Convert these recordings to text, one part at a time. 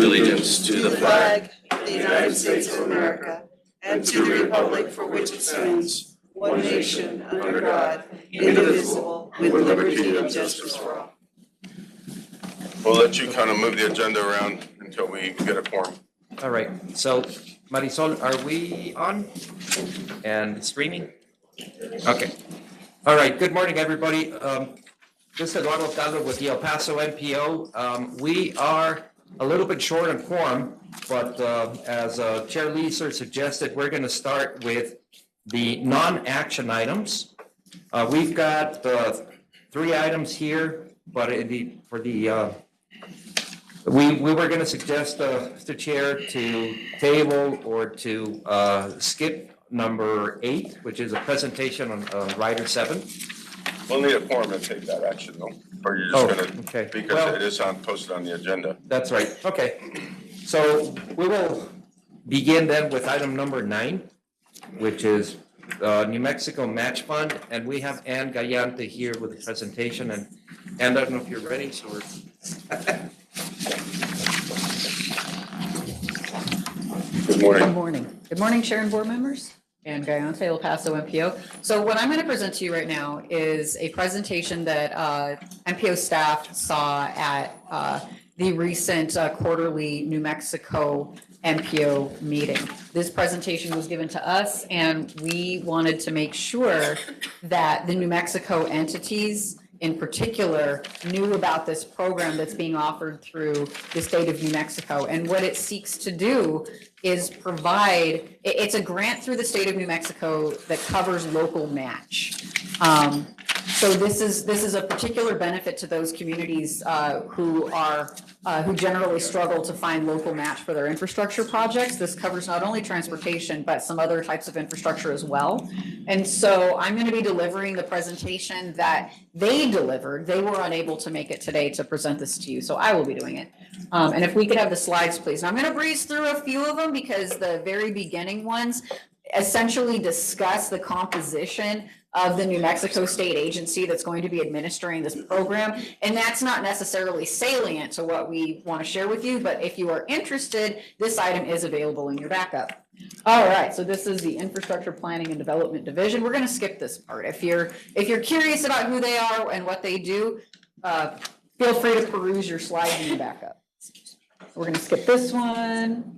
allegiance to the flag of the United States of America and to the republic for which it stands, one nation, under God, indivisible, with liberty and justice for all. We'll let you kind of move the agenda around until we get a quorum. All right, so Marisol, are we on and streaming? Okay. All right, good morning, everybody. This is Eduardo Caldo with the El Paso MPO. We are a little bit short on quorum, but as Chair Leeser suggested, we're going to start with the non-action items. We've got 3 items here, but we were going to suggest, Mr. Chair, to table or to skip number 8, which is a presentation on Rider 7. We'll need a quorum to take that action, though. Or you're just going to, okay. Because it is posted on the agenda. That's right. Okay. So we will begin then with item number 9, which is New Mexico Match Fund. And we have Ann Gallante here with the presentation. And I don't know if you're ready. So Good morning. Good morning. Good morning, Chair and board members. And Gallante, El Paso MPO. So what I'm going to present to you right now is a presentation that MPO staff saw at the recent quarterly New Mexico MPO meeting. This presentation was given to us, and we wanted to make sure that the New Mexico entities in particular knew about this program that's being offered through the state of New Mexico. And what it seeks to do is provide, it's a grant through the state of New Mexico that covers local match. So this is a particular benefit to those communities who generally struggle to find local match for their infrastructure projects. This covers not only transportation, but some other types of infrastructure as well. And so I'm going to be delivering the presentation that they delivered. They were unable to make it today to present this to you, so I will be doing it. And if we could have the slides, please. Now, I'm going to breeze through a few of them because the very beginning ones essentially discuss the composition of the New Mexico state agency that's going to be administering this program. And that's not necessarily salient to what we want to share with you, but if you are interested, this item is available in your backup. All right, so this is the Infrastructure Planning and Development Division. We're going to skip this part. If you're curious about who they are and what they do, feel free to peruse your slides in your backup. We're going to skip this one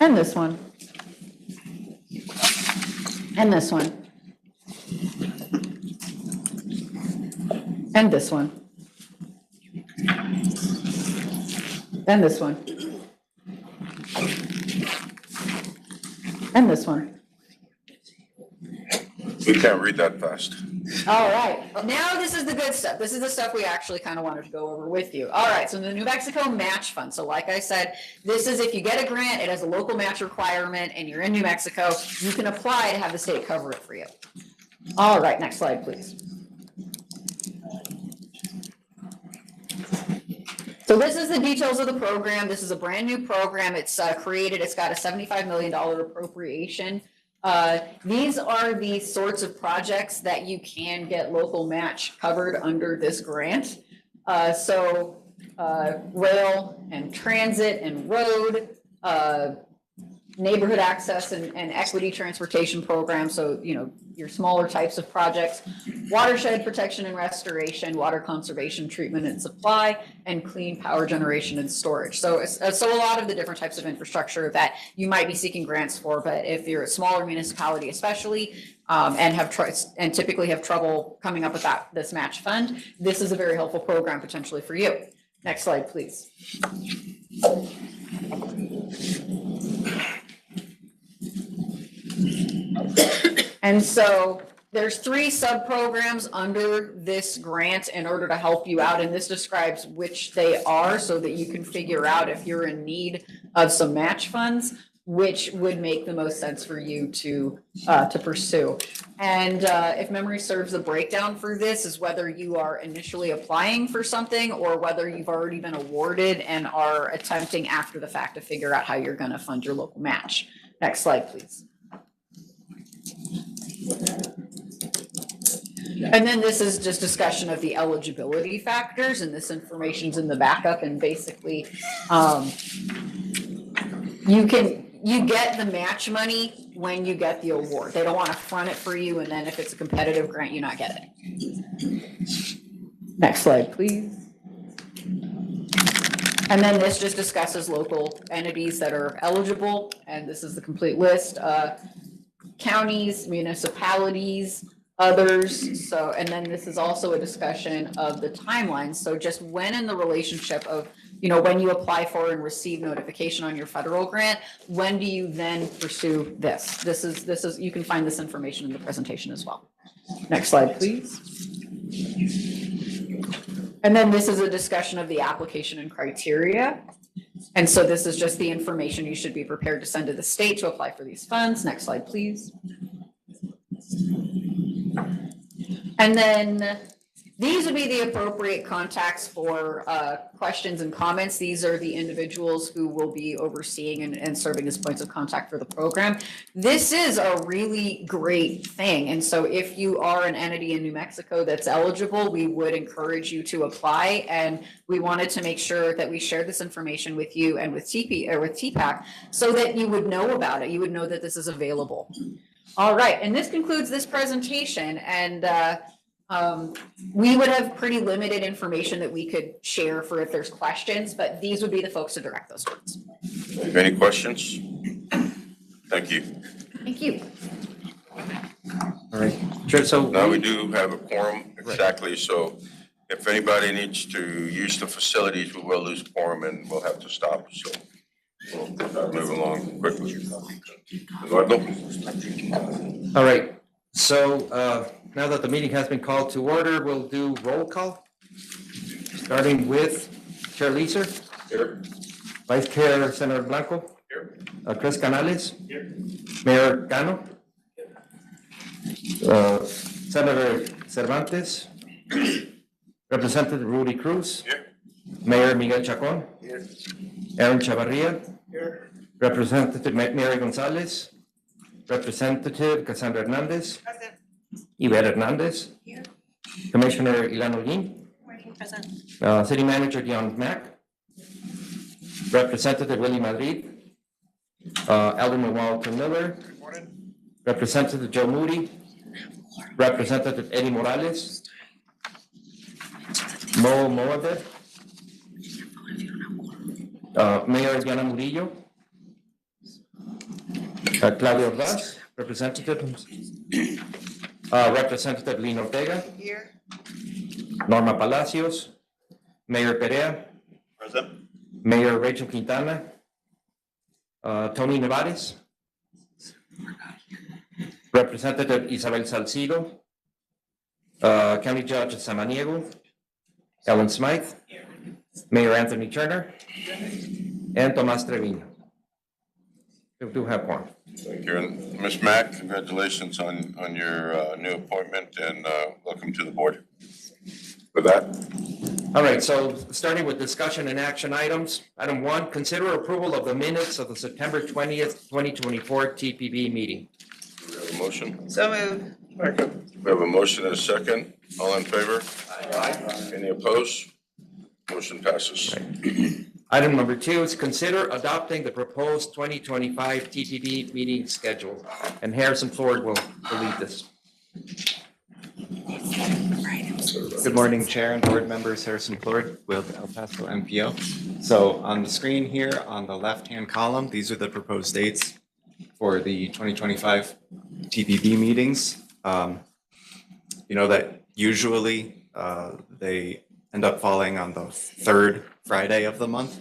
and this one. And this one. And this one. And this one. And this one. We can't read that fast. All right. Now this is the good stuff. This is the stuff we actually kind of wanted to go over with you. All right. So the New Mexico Match Fund. So like I said, this is if you get a grant, it has a local match requirement and you're in New Mexico, you can apply to have the state cover it for you. All right. Next slide, please. So this is the details of the program. This is a brand new program. It's created. It's got a $75 million appropriation. These are the sorts of projects that you can get local match covered under this grant. So rail and transit and road, neighborhood access and equity transportation programs. So, you know, your smaller types of projects, watershed protection and restoration, water conservation, treatment and supply, and clean power generation and storage. So a lot of the different types of infrastructure that you might be seeking grants for, but if you're a smaller municipality especially, and typically have trouble coming up with this match fund, this is a very helpful program potentially for you. Next slide, please. And so there's 3 sub-programs under this grant in order to help you out. And this describes which they are so that you can figure out if you're in need of some match funds, which would make the most sense for you to pursue. And if memory serves, the breakdown for this is whether you are initially applying for something or whether you've already been awarded and are attempting after the fact to figure out how you're going to fund your local match. Next slide, please. And then this is just discussion of the eligibility factors, and this information's in the backup, and basically, you get the match money when you get the award. They don't want to front it for you, and then if it's a competitive grant, you not get it. Next slide, please. And then this just discusses local entities that are eligible, and this is the complete list. Counties, municipalities, others. So, and then this is also a discussion of the timeline. So just when in the relationship of, when you apply for and receive notification on your federal grant, when do you then pursue this? This is, you can find this information in the presentation as well. Next slide, please. And then this is a discussion of the application and criteria. And so this is just the information you should be prepared to send to the state to apply for these funds. Next slide, please. And then these would be the appropriate contacts for questions and comments. These are the individuals who will be overseeing and serving as points of contact for the program. This is a really great thing. And so if you are an entity in New Mexico that's eligible, we would encourage you to apply. And we wanted to make sure that we shared this information with you and with TPAC so that you would know about it. You would know that this is available. All right. And this concludes this presentation. And we would have pretty limited information that we could share for if there's questions, but these would be the folks to direct those towards. Any questions? Thank you. Thank you. All right, sure, so. Now we do have a quorum, exactly, so if anybody needs to use the facilities, we will lose quorum and we'll have to stop, so we'll move along quickly. Eduardo? All right, so now that the meeting has been called to order, we'll do roll call, starting with Chair Leeser. Here. Vice Chair Senator Blanco. Here. Chris Canales. Here. Mayor Cano. Senator Cervantes. Representative Rudy Cruz. Here. Mayor Miguel Chacon. Here. Aaron Chavarria. Here. Representative Mary Gonzalez. Representative Cassandra Hernandez. Present. Yvette Hernandez. Here. Commissioner Ilan Olguin. Morning, present. City Manager Dion Mack. Representative Willie Madrid. Alderman Walter Miller. Good morning. Representative Joe Moody. Representative Eddie Morales. Mo Moader. Mayor Diana Murillo. Claudio Ordaz. Representative. Representative Lynn Ortega. Here. Norma Palacios. Mayor Perea. Present. Mayor Rachel Quintana. Tony Nevares. Representative Isabel Salcido. County Judge Samaniego. Ellen Smythe. Mayor Anthony Turner. And Tomas Trevino. We do have one. Thank you. And Ms. Mack, congratulations on your new appointment and welcome to the board. With that, All right, so starting with discussion and action items. Item 1, consider approval of the minutes of the September 20th, 2024 TPB meeting. do we have a motion? So moved. We have a motion and a second. All in favor? Aye. Any opposed? Motion passes. Item number 2 is consider adopting the proposed 2025 TPB meeting schedule. And Harrison Ford will lead this. Good morning, Chair and Board members. Harrison Ford with El Paso MPO. So on the screen here on the left-hand column, these are the proposed dates for the 2025 TPB meetings. You know that usually they end up falling on the third Friday of the month,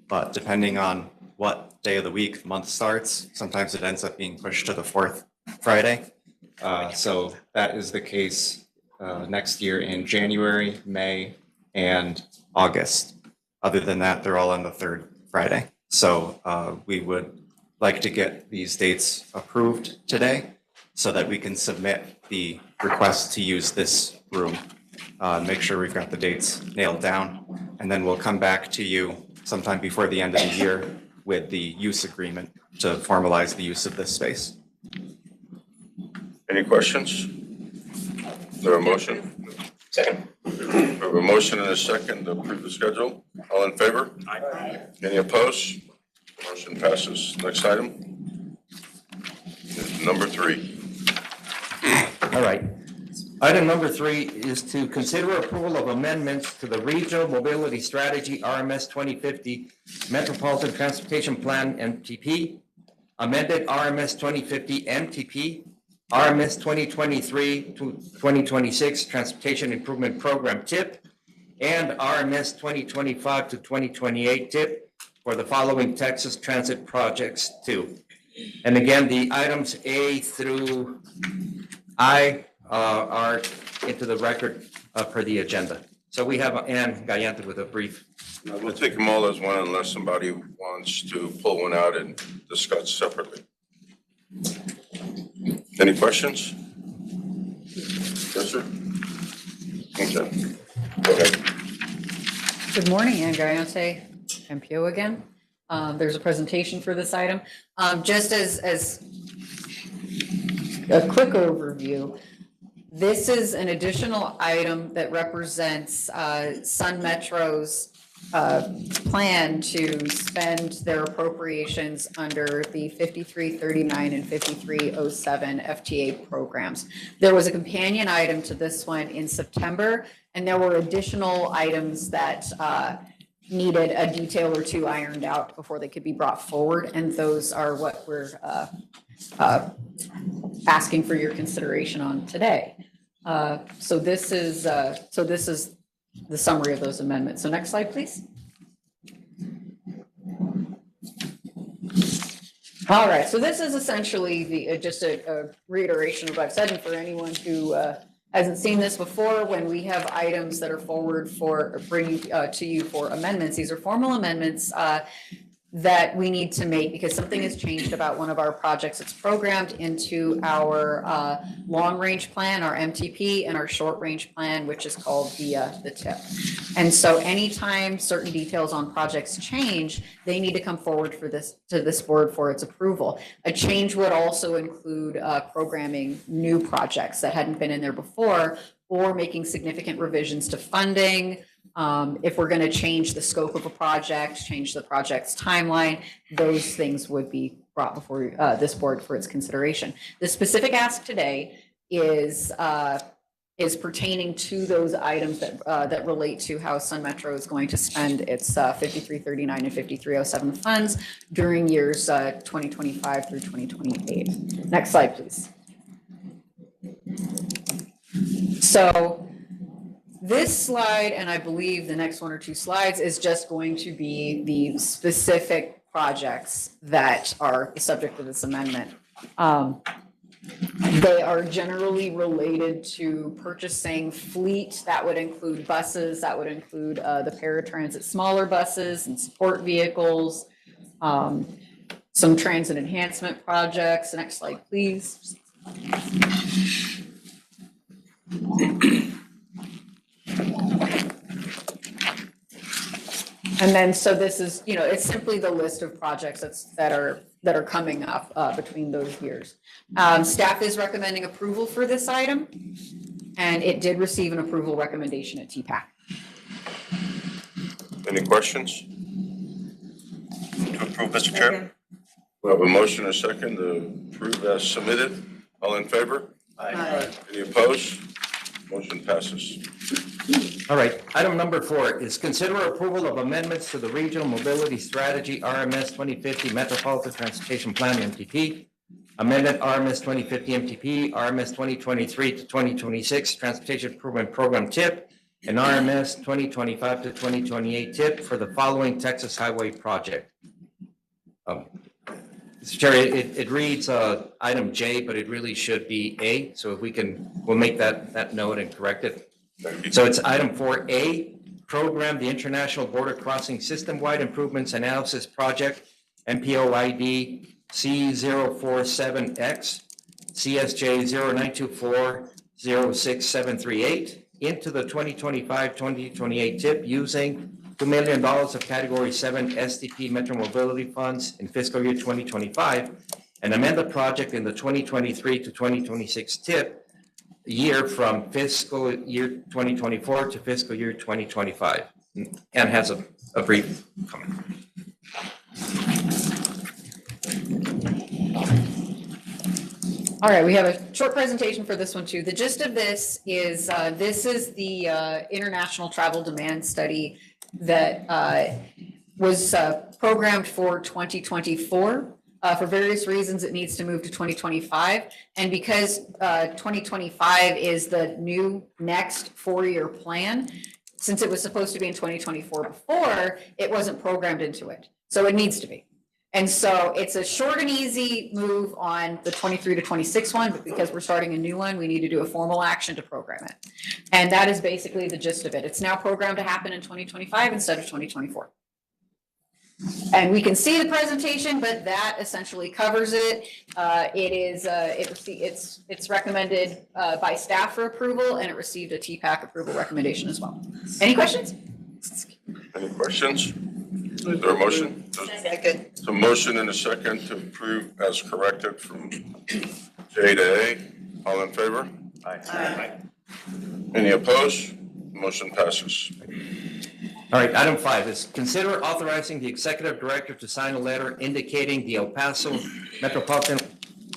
but depending on what day of the week the month starts, sometimes it ends up being pushed to the fourth Friday. So that is the case next year in January, May, and August. Other than that, they're all on the third Friday. So we would like to get these dates approved today so that we can submit the request to use this room. Make sure we've got the dates nailed down, and then we'll come back to you sometime before the end of the year with the use agreement to formalize the use of this space. Any questions? there a motion? Second. We have a motion and a second to approve the schedule. All in favor? Aye. Any opposed? Motion passes. Next item is number 3. All right. Item number 3 is to consider approval of amendments to the Regional Mobility Strategy RMS 2050 Metropolitan Transportation Plan MTP, amended RMS 2050 MTP, RMS 2023 to 2026 Transportation Improvement Program TIP, and RMS 2025 to 2028 TIP for the following Texas Transit projects too. And again, the items A through I are into the record per the agenda. So we have Ann Gallante with a brief. We'll take them all as one unless somebody wants to pull one out and discuss separately. Any questions? Yes, sir? Okay. Go ahead. Good morning, Ann Gallante, MPO again. There's a presentation for this item. Just as a quick overview, this is an additional item that represents Sun Metro's plan to spend their appropriations under the 5339 and 5307 FTA programs. There was a companion item to this one in September, and there were additional items that needed a detail or two ironed out before they could be brought forward, and those are what we're asking for your consideration on today. So this is the summary of those amendments. So next slide, please. All right, so this is essentially just a reiteration of what I've said, and for anyone who hasn't seen this before, when we have items that are forward for bringing to you for amendments, these are formal amendments that we need to make because something has changed about one of our projects. It's programmed into our long-range plan, our MTP, and our short-range plan, which is called the TIP. And so anytime certain details on projects change, they need to come forward for this to this board for its approval. A change would also include programming new projects that hadn't been in there before, or making significant revisions to funding. If we're going to change the scope of a project, change the project's timeline, those things would be brought before this board for its consideration. The specific ask today is pertaining to those items that relate to how Sun Metro is going to spend its 5339 and 5307 funds during years 2025 through 2028. Next slide, please. So this slide, and I believe the next one or two slides, is just going to be the specific projects that are the subject of this amendment. They are generally related to purchasing fleet. That would include buses, that would include the paratransit smaller buses and support vehicles, some transit enhancement projects. Next slide, please. And then, so this is, it's simply the list of projects that are coming up between those years. Staff is recommending approval for this item, and it did receive an approval recommendation at TPAC. Any questions? To approve, Mr. Chair. We have a motion and a second to approve as submitted. All in favor? Aye. Any opposed? Motion passes. All right, item number 4 is consider approval of amendments to the Regional Mobility Strategy RMS 2050 Metropolitan Transportation Plan MTP, amended RMS 2050 MTP, RMS 2023 to 2026 Transportation Improvement Program TIP, and RMS 2025 to 2028 TIP for the following Texas Highway project. Mr. Chair, it reads item J, but it really should be A. So if we can, we'll make that note and correct it. So it's item 4A, program the International Border Crossing System-Wide Improvements Analysis Project, MPO ID C047X, CSJ 0924-06738, into the 2025-2028 TIP using $2 million of Category 7 SDP Metro Mobility Funds in fiscal year 2025, and amend the project in the 2023 to 2026 TIP year from fiscal year 2024 to fiscal year 2025, and has a brief comment. All right, we have a short presentation for this one too. The gist of this is the international travel demand study that was programmed for 2024. For various reasons, it needs to move to 2025. And because 2025 is the new next 4-year plan, since it was supposed to be in 2024 before, it wasn't programmed into it. So it needs to be. And so it's a short and easy move on the 23 to 26 one, but because we're starting a new one, we need to do a formal action to program it. And that is basically the gist of it. It's now programmed to happen in 2025 instead of 2024. And we can see the presentation, but that essentially covers it. It's recommended by staff for approval, and it received a TPAC approval recommendation as well. Any questions? Any questions? Is there a motion? Second. So motion and a second to approve as corrected from J to A. All in favor? Aye. Any opposed? Motion passes. All right, item 5 is consider authorizing the executive director to sign a letter indicating the El Paso Metropolitan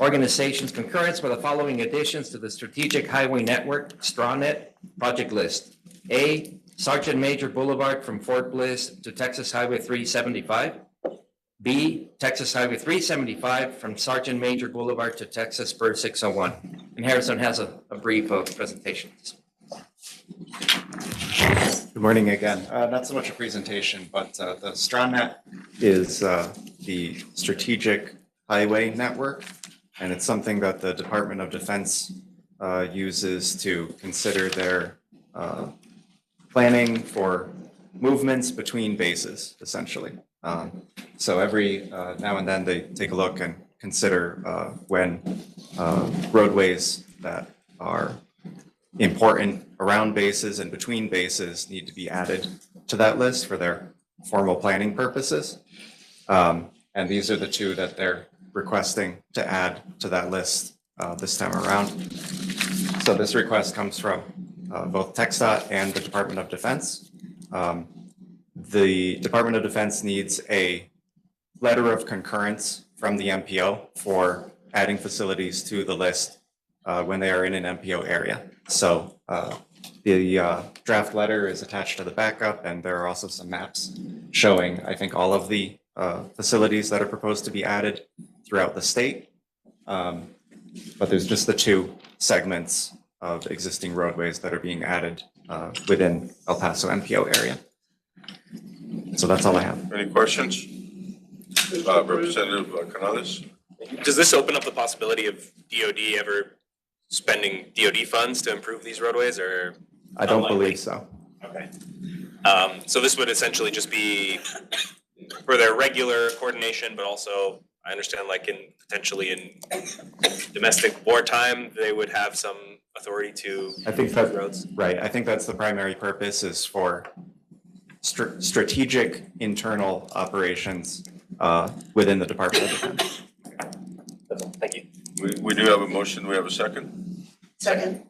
Organization's concurrence with the following additions to the Strategic Highway Network, STRANET, project list. A, Sergeant Major Boulevard from Fort Bliss to Texas Highway 375. B, Texas Highway 375 from Sergeant Major Boulevard to Texas Spur 601. And Harrison has a brief presentation. Good morning again. Not so much a presentation, but the STRANET is the Strategic Highway Network, and it's something that the Department of Defense uses to consider their planning for movements between bases, essentially. So every now and then they take a look and consider when roadways that are important around bases and between bases need to be added to that list for their formal planning purposes. And these are the two that they're requesting to add to that list this time around. So this request comes from both TxDOT and the Department of Defense. The Department of Defense needs a letter of concurrence from the MPO for adding facilities to the list when they are in an MPO area. So the draft letter is attached to the backup, and there are also some maps showing, I think, all of the facilities that are proposed to be added throughout the state. But there's just the two segments of existing roadways that are being added within El Paso MPO area. So that's all I have. Any questions? Representative Canales? Does this open up the possibility of DOD ever spending DOD funds to improve these roadways, or? I don't Unlikely. believe so. Okay. So this would essentially just be for their regular coordination, but also, I understand, like potentially in domestic wartime, they would have some authority to I think improve that, roads. right, I think that's the primary purpose, is for strategic internal operations within the Department of Defense. That's all. Thank you. We do have a motion. We have a second. Second.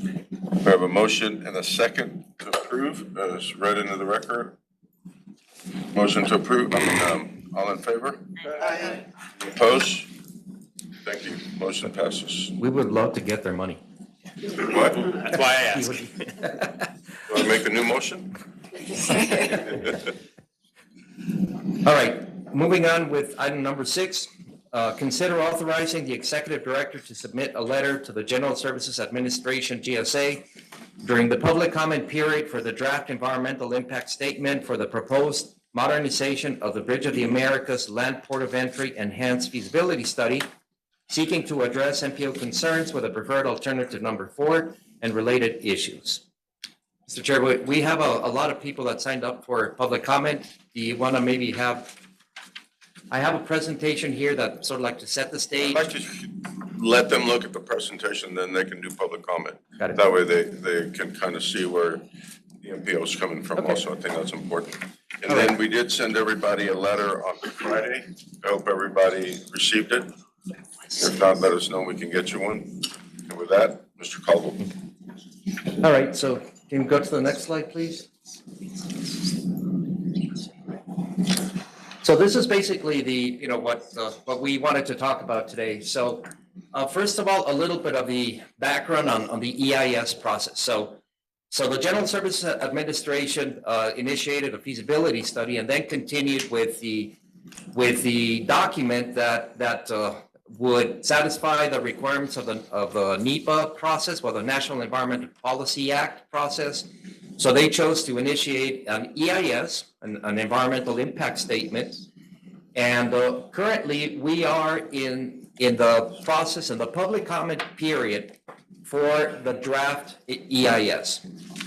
We have a motion and a second to approve as read into the record. Motion to approve. All in favor? Aye. Opposed? Thank you. Motion passes. We would love to get their money. What? That's why I asked. Want to make a new motion? All right, moving on with item number 6. Consider authorizing the executive director to submit a letter to the General Services Administration, GSA, during the public comment period for the draft environmental impact statement for the proposed modernization of the Bridge of the Americas Land Port of Entry Enhanced Feasibility Study, seeking to address MPO concerns with a preferred alternative number 4 and related issues. Mr. Chair, we have a lot of people that signed up for public comment. Do you want to maybe I have a presentation here that sort of like to set the stage. I'd like to let them look at the presentation, then they can do public comment. Got it. That way they can kind of see where the MPO is coming from Okay. also. I think that's important. And All then right. we did send everybody a letter on Friday. I hope everybody received it. If not, let us know. We can get you one. And with that, Mr. Caldwell. All right, so can you go to the next slide, please? So this is basically what we wanted to talk about today. So first of all, a little bit of the background on the EIS process. So the General Services Administration initiated a feasibility study and then continued with the document that would satisfy the requirements of the NEPA process, the National Environmental Policy Act process. So they chose to initiate an EIS, an environmental impact statement. And currently we are in the process, in the public comment period for the draft EIS.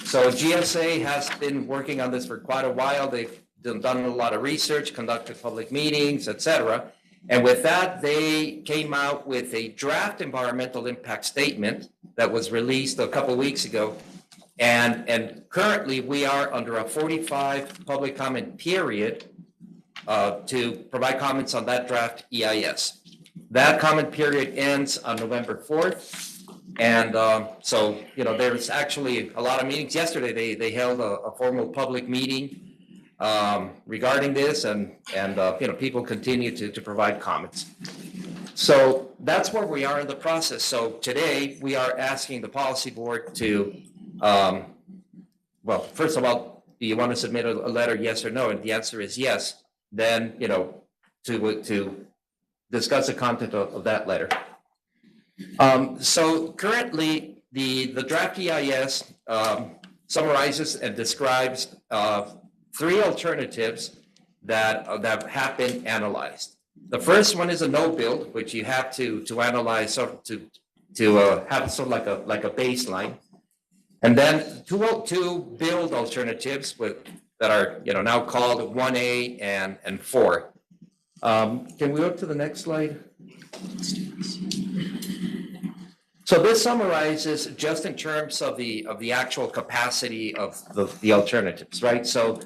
So GSA has been working on this for quite a while. They've done a lot of research, conducted public meetings, et cetera. And with that, they came out with a draft environmental impact statement that was released a couple of weeks ago. And currently we are under a 45 public comment period to provide comments on that draft EIS. That comment period ends on November 4th. And so, there's actually a lot of meetings. Yesterday, they held a formal public meeting regarding this, and people continue to provide comments. So that's where we are in the process. So today we are asking the policy board to, first of all, do you want to submit a letter, yes or no? And the answer is yes. Then, to discuss the content of that letter. So currently the draft EIS summarizes and describes three alternatives that have been analyzed. The first one is a no build, which you have to analyze to have sort of like a baseline, and then two build alternatives that are now called 1A and 4. Can we go to the next slide? So this summarizes just in terms of the actual capacity of the alternatives, right? So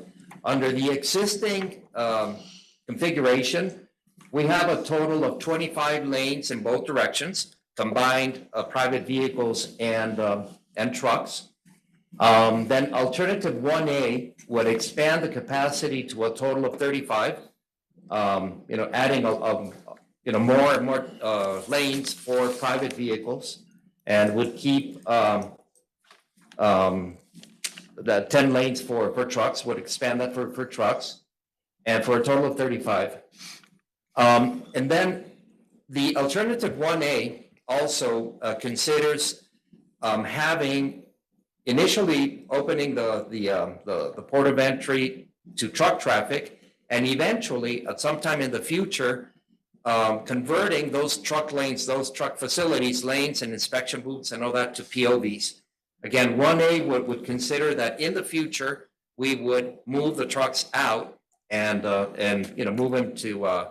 under the existing configuration, we have a total of 25 lanes in both directions, combined private vehicles and trucks. Then alternative 1A would expand the capacity to a total of 35, adding more and more lanes for private vehicles, and would keep the 10 lanes for trucks, would expand that for trucks, and for a total of 35. And then the alternative 1A also considers having initially opening the port of entry to truck traffic, and eventually at some time in the future converting those truck lanes, those truck facilities, lanes and inspection booths and all that to POVs. Again, 1A would consider that in the future we would move the trucks out and move them to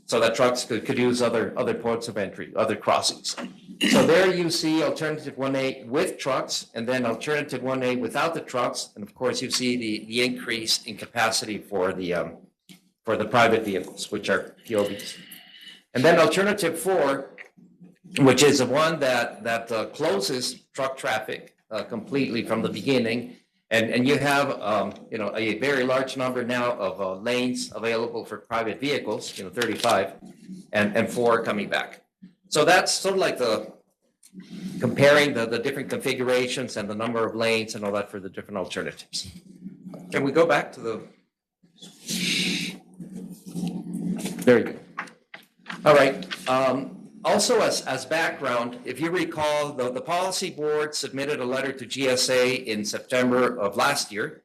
so that trucks could use other ports of entry, other crossings. So there you see alternative 1A with trucks, and then alternative 1A without the trucks, and of course you see the increase in capacity for the private vehicles, which are POVs. And then alternative 4, which is the one that closes truck traffic completely from the beginning, and you have a very large number now of lanes available for private vehicles, 35, and 4 coming back. So that's sort of like comparing the different configurations and the number of lanes and all that for the different alternatives. Can we go back to the? There you go. All right. Also, as background, if you recall, the policy board submitted a letter to GSA in September of last year,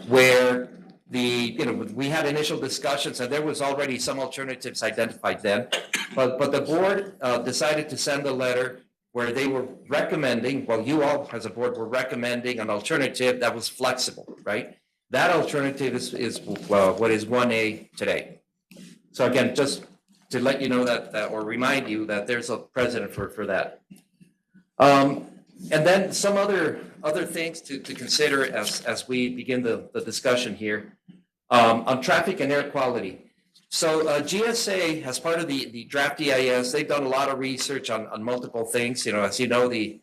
where we had initial discussions, and there was already some alternatives identified then, but the board decided to send a letter where they were recommending, well, you all as a board were recommending an alternative that was flexible, right? That alternative is what is 1A today. So again, just to let you know that or remind you that there's a precedent for that. And then some other things to consider as we begin the discussion here on traffic and air quality. So GSA, as part of the draft EIS, they've done a lot of research on multiple things. As you know, the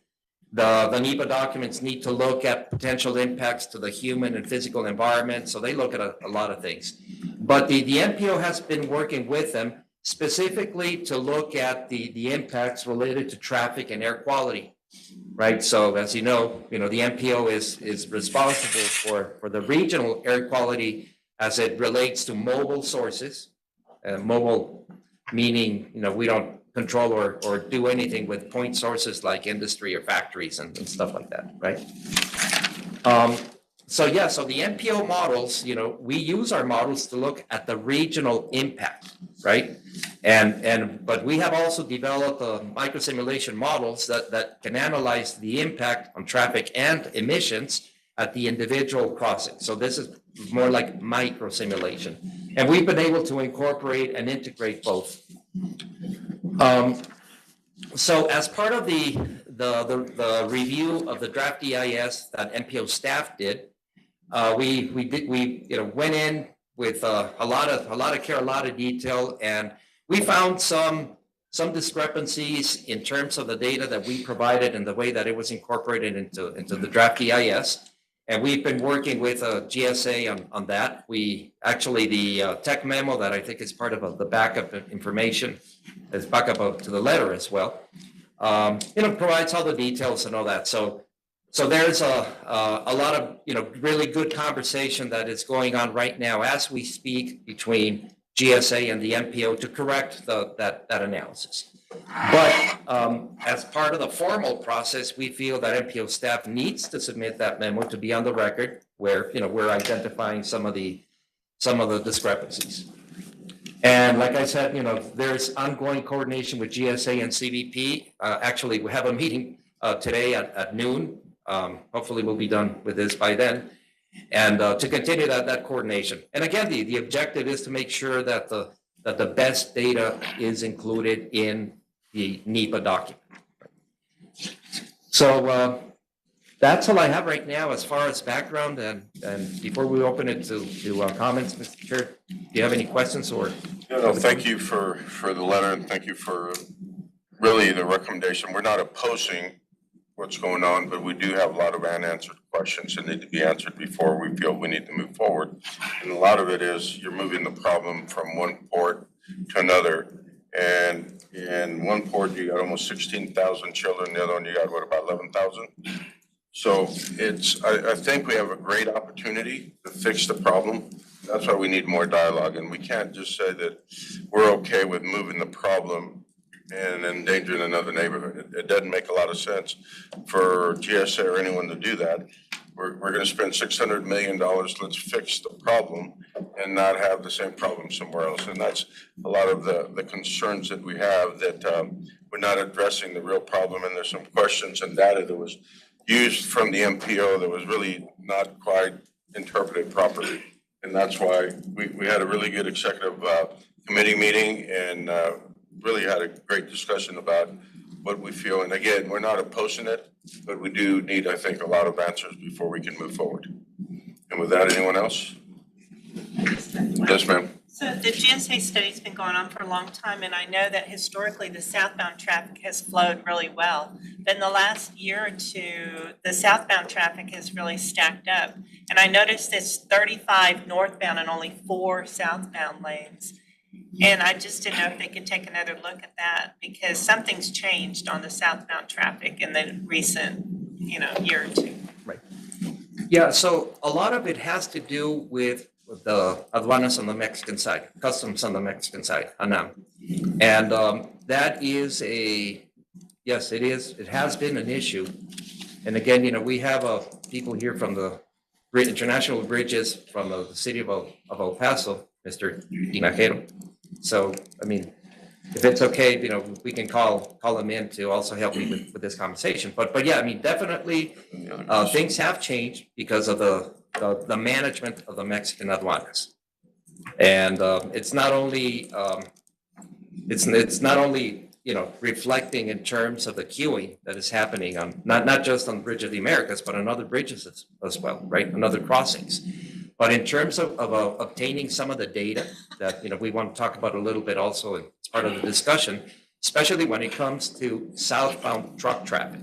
The NEPA documents need to look at potential impacts to the human and physical environment, so they look at a lot of things. But the MPO has been working with them specifically to look at the impacts related to traffic and air quality, right? So as you know, the MPO is responsible for the regional air quality as it relates to mobile sources. Mobile meaning, we don't control or do anything with point sources like industry or factories and stuff like that, right? So the MPO models, we use our models to look at the regional impact, right? But we have also developed micro simulation models that can analyze the impact on traffic and emissions at the individual crossing. So this is more like micro simulation. And we've been able to incorporate and integrate both. So as part of the review of the draft EIS that MPO staff did, we went in with a lot of care, a lot of detail, and we found some discrepancies in terms of the data that we provided and the way that it was incorporated into the draft EIS. And we've been working with GSA on that. The tech memo that I think is part of the backup information, is backup to the letter as well, provides all the details and all that. So there's a lot of, really good conversation that is going on right now as we speak between GSA and the MPO to correct that analysis. But as part of the formal process, we feel that MPO staff needs to submit that memo to be on the record where, we're identifying some of the discrepancies. And like I said, there's ongoing coordination with GSA and CBP. Actually, we have a meeting today at noon. Hopefully we'll be done with this by then. And to continue that coordination. And again, the objective is to make sure that the best data is included in the NEPA document. So that's all I have right now as far as background. And before we open it to comments, Mr. Chair, do you have any questions or? No, thank you for the letter, and thank you for really the recommendation. We're not opposing what's going on, but we do have a lot of unanswered questions that need to be answered before we feel we need to move forward. And a lot of it is you're moving the problem from one port to another. And in one port, you got almost 16,000 children. The other one, you got about 11,000. So I think we have a great opportunity to fix the problem. That's why we need more dialogue. And we can't just say that we're okay with moving the problem and endangering another neighborhood. It doesn't make a lot of sense for GSA or anyone to do that. We're going to spend $600 million. Let's fix the problem and not have the same problem somewhere else. And that's a lot of the concerns that we have, that we're not addressing the real problem. And there's some questions and data that was used from the MPO that was really not quite interpreted properly. And that's why we had a really good executive committee meeting and really had a great discussion about what we feel. And again, we're not opposing it, but we do need, I think, a lot of answers before we can move forward. And with that, anyone else? Yes, ma'am. So the GSA study's been going on for a long time, and I know that historically the southbound traffic has flowed really well. But in the last year or two, the southbound traffic has really stacked up. And I noticed it's 35 northbound and only 4 southbound lanes. And I just didn't know if they could take another look at that, because something's changed on the southbound traffic in the recent, year or two. Right. Yeah, so a lot of it has to do with the aduanas on the Mexican side, customs on the Mexican side, ANAM. And that is yes, it is. It has been an issue. And again, we have people here from the international bridges from the city of El Paso, Mr. Tinajero. So, if it's okay, we can call them in to also help me with this conversation. But yeah, definitely things have changed because of the management of the Mexican aduanas. And it's not only reflecting in terms of the queuing that is happening on not just on the Bridge of the Americas, but on other bridges as well, right? On other crossings. But in terms of obtaining some of the data that, we want to talk about a little bit also as part of the discussion, especially when it comes to southbound truck traffic.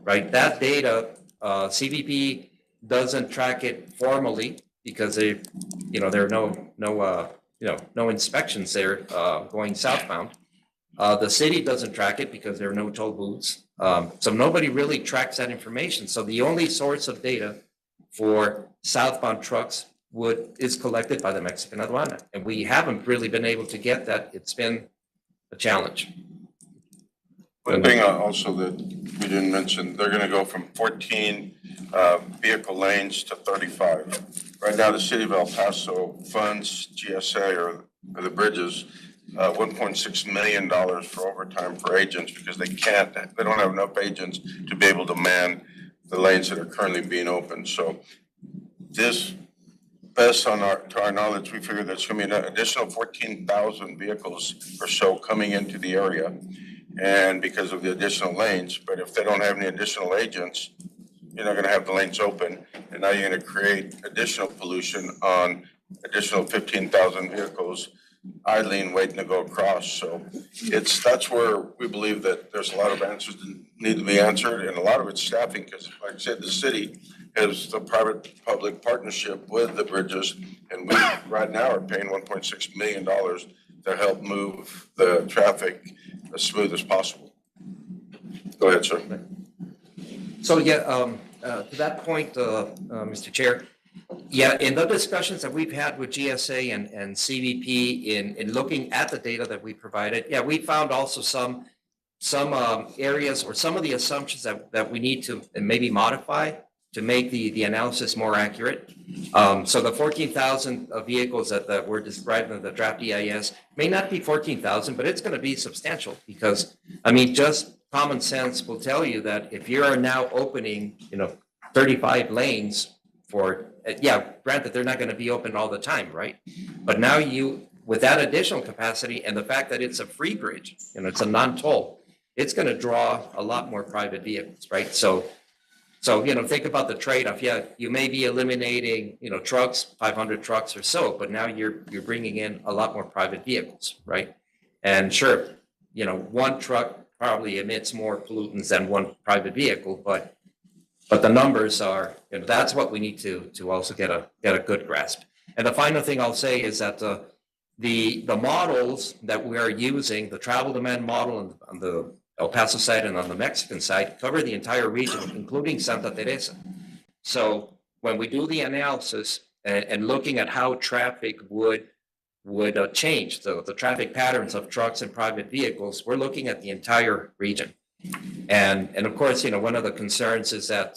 right? That data, CBP doesn't track it formally because there are no inspections there going southbound. The city doesn't track it because there are no toll booths. So nobody really tracks that information. So the only source of data for southbound trucks is collected by the Mexican aduana. And we haven't really been able to get that. It's been a challenge. One thing also that we didn't mention, they're gonna go from 14 vehicle lanes to 35. Right now, the city of El Paso funds GSA or the bridges, $1.6 million for overtime for agents because they don't have enough agents to be able to man the lanes that are currently being opened. So this, best to our knowledge, we figure there's gonna be an additional 14,000 vehicles or so coming into the area. And because of the additional lanes, but if they don't have any additional agents, you're not gonna have the lanes open. And now you're gonna create additional pollution on additional 15,000 vehicles idling, waiting to go across. So that's where we believe that there's a lot of answers that need to be answered, and a lot of it's staffing, because like I said, the city has the private-public partnership with the bridges, and we right now are paying $1.6 million to help move the traffic as smooth as possible. Go ahead, sir. So to that point, Mr. Chair, in the discussions that we've had with GSA and CBP in looking at the data that we provided, we found also some areas or some of the assumptions that we need to maybe modify to make the analysis more accurate. So the 14,000 vehicles that we're describing in the draft EIS may not be 14,000, but it's going to be substantial because, just common sense will tell you that if you are now opening, 35 lanes for, granted, they're not going to be open all the time, right? But now with that additional capacity and the fact that it's a free bridge, it's a non-toll, it's going to draw a lot more private vehicles, right? So think about the trade-off. You may be eliminating, trucks, 500 trucks or so, but now you're bringing in a lot more private vehicles, right? And sure, one truck probably emits more pollutants than one private vehicle, but the numbers are, that's what we need to also get a good grasp. And the final thing I'll say is that the models that we are using, the travel demand model on the El Paso side and on the Mexican side, cover the entire region, including Santa Teresa. So when we do the analysis and looking at how traffic would change, the traffic patterns of trucks and private vehicles, we're looking at the entire region. And of course, one of the concerns is that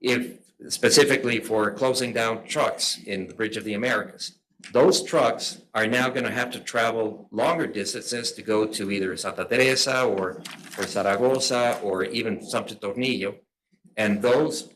if specifically for closing down trucks in the Bridge of the Americas, those trucks are now going to have to travel longer distances to go to either Santa Teresa or Zaragoza or even Santo Tornillo. And those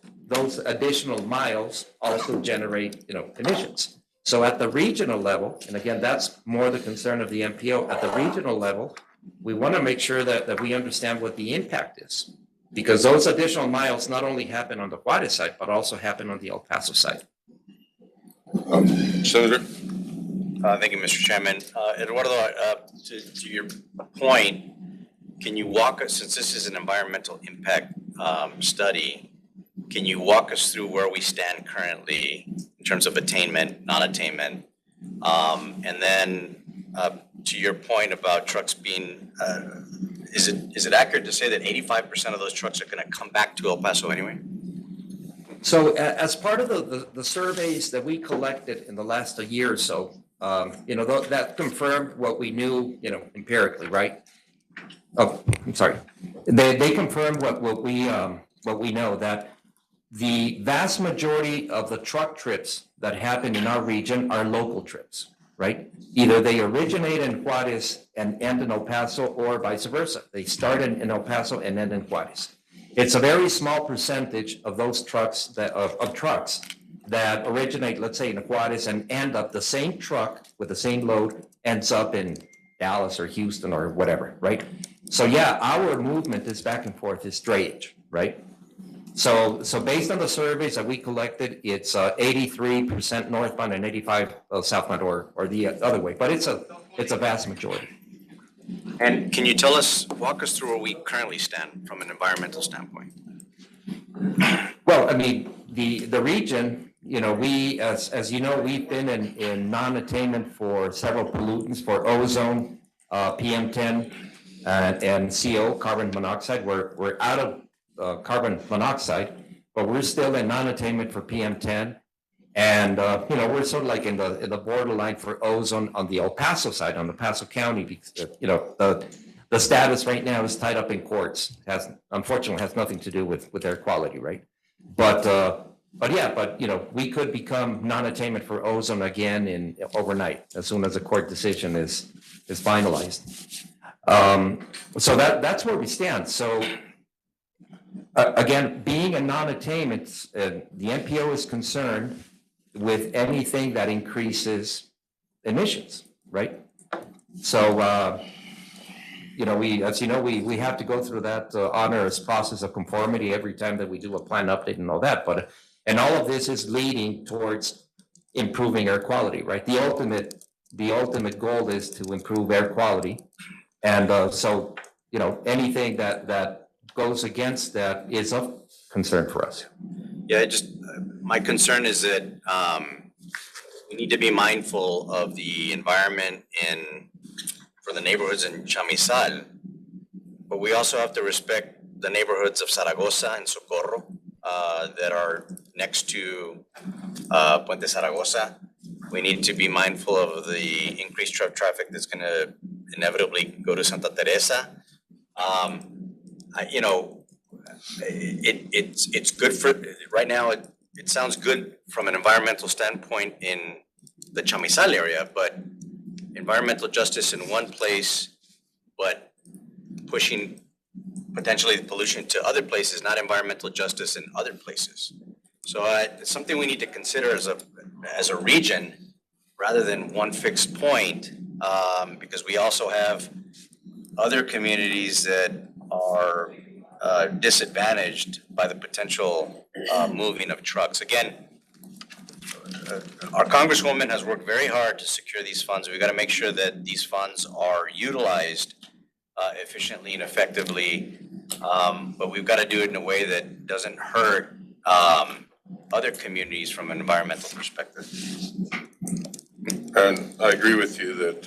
additional miles also generate, emissions. So at the regional level, and again, that's more the concern of the MPO, at the regional level, we want to make sure that we understand what the impact is, because those additional miles not only happen on the Juarez side, but also happen on the El Paso side. Senator? Thank you, Mr. Chairman. Eduardo, to your point, can you walk us, since this is an environmental impact study, can you walk us through where we stand currently in terms of attainment, non-attainment? And then to your point about trucks being, is it accurate to say that 85% of those trucks are going to come back to El Paso anyway? So as part of the surveys that we collected in the last year or so, that confirmed what we knew, empirically, right? Oh, I'm sorry. They confirmed what we know, that the vast majority of the truck trips that happen in our region are local trips, right? Either they originate in Juarez and end in El Paso, or vice versa. They start in El Paso and end in Juarez. It's a very small percentage of those trucks of trucks that originate, let's say, in Juarez and end up, the same truck with the same load ends up in Dallas or Houston or whatever, right? So our movement is back and forth, is drayage, right? So based on the surveys that we collected, it's 83% northbound and 85 southbound or the other way, but it's a vast majority. And can you walk us through where we currently stand from an environmental standpoint? Well, I mean, the region, you know, we, as you know, we've been in non-attainment for several pollutants for ozone, PM10, and CO, carbon monoxide. We're out of carbon monoxide, but we're still in non-attainment for PM10. And, you know, we're sort of like in the borderline for ozone on the El Paso side, on the Paso County, because, you know, the status right now is tied up in courts. Unfortunately, has nothing to do with air quality, right? But yeah, you know, we could become non-attainment for ozone again in overnight, as soon as a court decision is finalized. So that's where we stand. So again, being a non-attainment, the MPO is concerned with anything that increases emissions, right? So, you know, as you know, we have to go through that onerous process of conformity every time that we do a plan update and all that. But, and all of this is leading towards improving air quality, right? The ultimate goal is to improve air quality. And so, you know, anything that goes against that is of concern for us. Yeah, my concern is that we need to be mindful of the environment for the neighborhoods in Chamizal, but we also have to respect the neighborhoods of Zaragoza and Socorro that are next to Puente Zaragoza. We need to be mindful of the increased truck traffic that's going to inevitably go to Santa Teresa. You know, it's good for right now. It sounds good from an environmental standpoint in the Chamizal area, but environmental justice in one place, but pushing potentially the pollution to other places, not environmental justice in other places. So it's something we need to consider as a region rather than one fixed point, because we also have other communities that are disadvantaged by the potential moving of trucks. Again, our Congresswoman has worked very hard to secure these funds. We've got to make sure that these funds are utilized efficiently and effectively, but we've got to do it in a way that doesn't hurt other communities from an environmental perspective. And I agree with you that,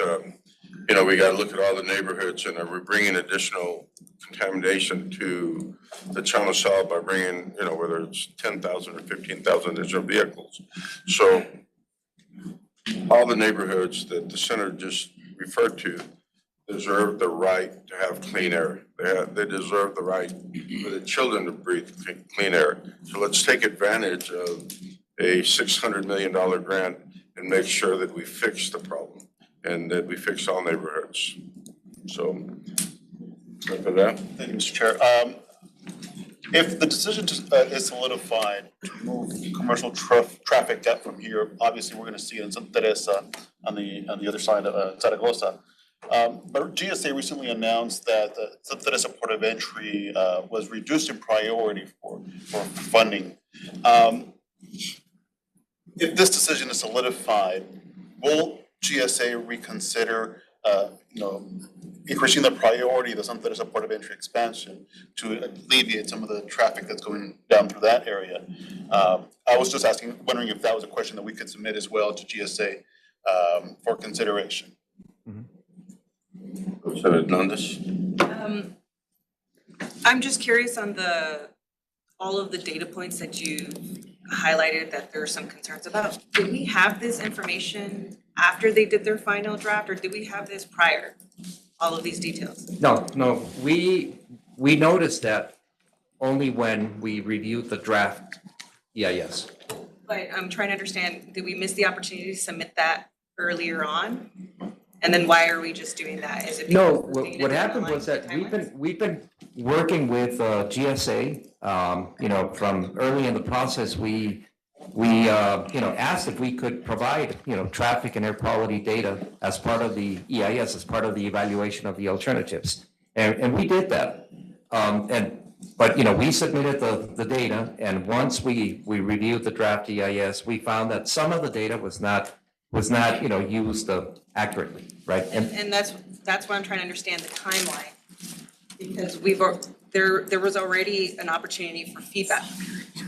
you know, we got to look at all the neighborhoods, and we're bringing additional contamination to the Chamizal by bringing, you know, whether it's 10,000 or 15,000 additional vehicles. So all the neighborhoods that the senator just referred to deserve the right to have clean air. They deserve the right for the children to breathe clean air. So let's take advantage of a $600 million grant and make sure that we fix the problem and that we fix all neighborhoods. So, for that. Thank you, Mr. Chair. If the decision is solidified to move commercial traffic up from here, obviously we're going to see it in Santa Teresa on the other side of Zaragoza. But GSA recently announced that the Santa Teresa port of entry was reduced in priority for funding. If this decision is solidified, will GSA reconsider, increasing the priority of the Santa Teresa port of entry expansion to alleviate some of the traffic that's going down through that area? I was just wondering if that was a question that we could submit as well to GSA for consideration. Senator Hernandez. I'm just curious on all of the data points that you highlighted that there are some concerns about. Did we have this information after they did their final draft, or did we have this prior, all of these details? No, we noticed that only when we reviewed the draft EIS. But I'm trying to understand, did we miss the opportunity to submit that earlier on? And then why are we just doing that? Is it No, because the data what didn't happened align was that with timelines? we've been working with GSA, from early in the process, we asked if we could provide, traffic and air quality data as part of the EIS, as part of the evaluation of the alternatives. And we did that. But we submitted the data, and once we reviewed the draft EIS, we found that some of the data was not used accurately, right? And that's why I'm trying to understand the timeline. Because there was already an opportunity for feedback,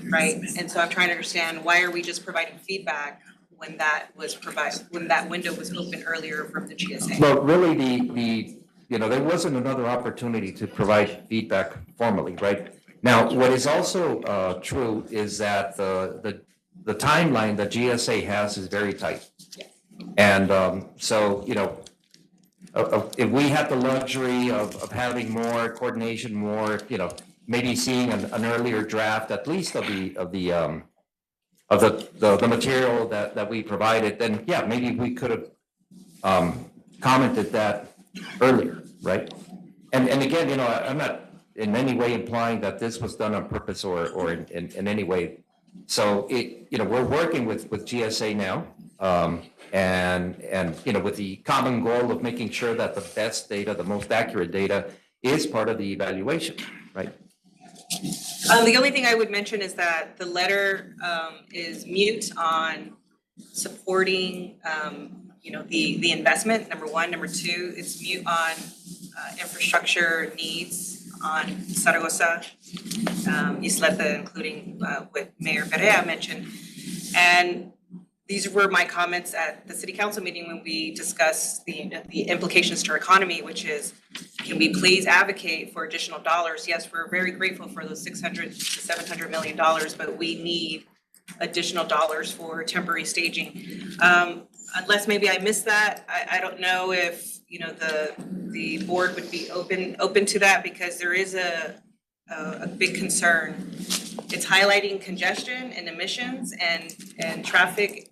right? And so I'm trying to understand, why are we just providing feedback when that window was open earlier from the GSA? Well, really, there wasn't another opportunity to provide feedback formally, right? Now, what is also true is that the timeline that GSA has is very tight. And so, if we had the luxury of having more coordination, more, maybe seeing an earlier draft, at least of the material that we provided, then yeah, maybe we could have commented that earlier, right? And again, I'm not in any way implying that this was done on purpose or in any way. So we're working with GSA now, and with the common goal of making sure that the best data, the most accurate data, is part of the evaluation, right? The only thing I would mention is that the letter is mute on supporting the investment, number one. Number two, it's mute on infrastructure needs on Zaragoza, Isleta, including what Mayor Perea mentioned. And these were my comments at the city council meeting when we discussed the implications to our economy, which is, can we please advocate for additional dollars? Yes, we're very grateful for those $600 to $700 million, but we need additional dollars for temporary staging. Unless maybe I missed that, I don't know if the board would be open to that, because there is a big concern. It's highlighting congestion and emissions and traffic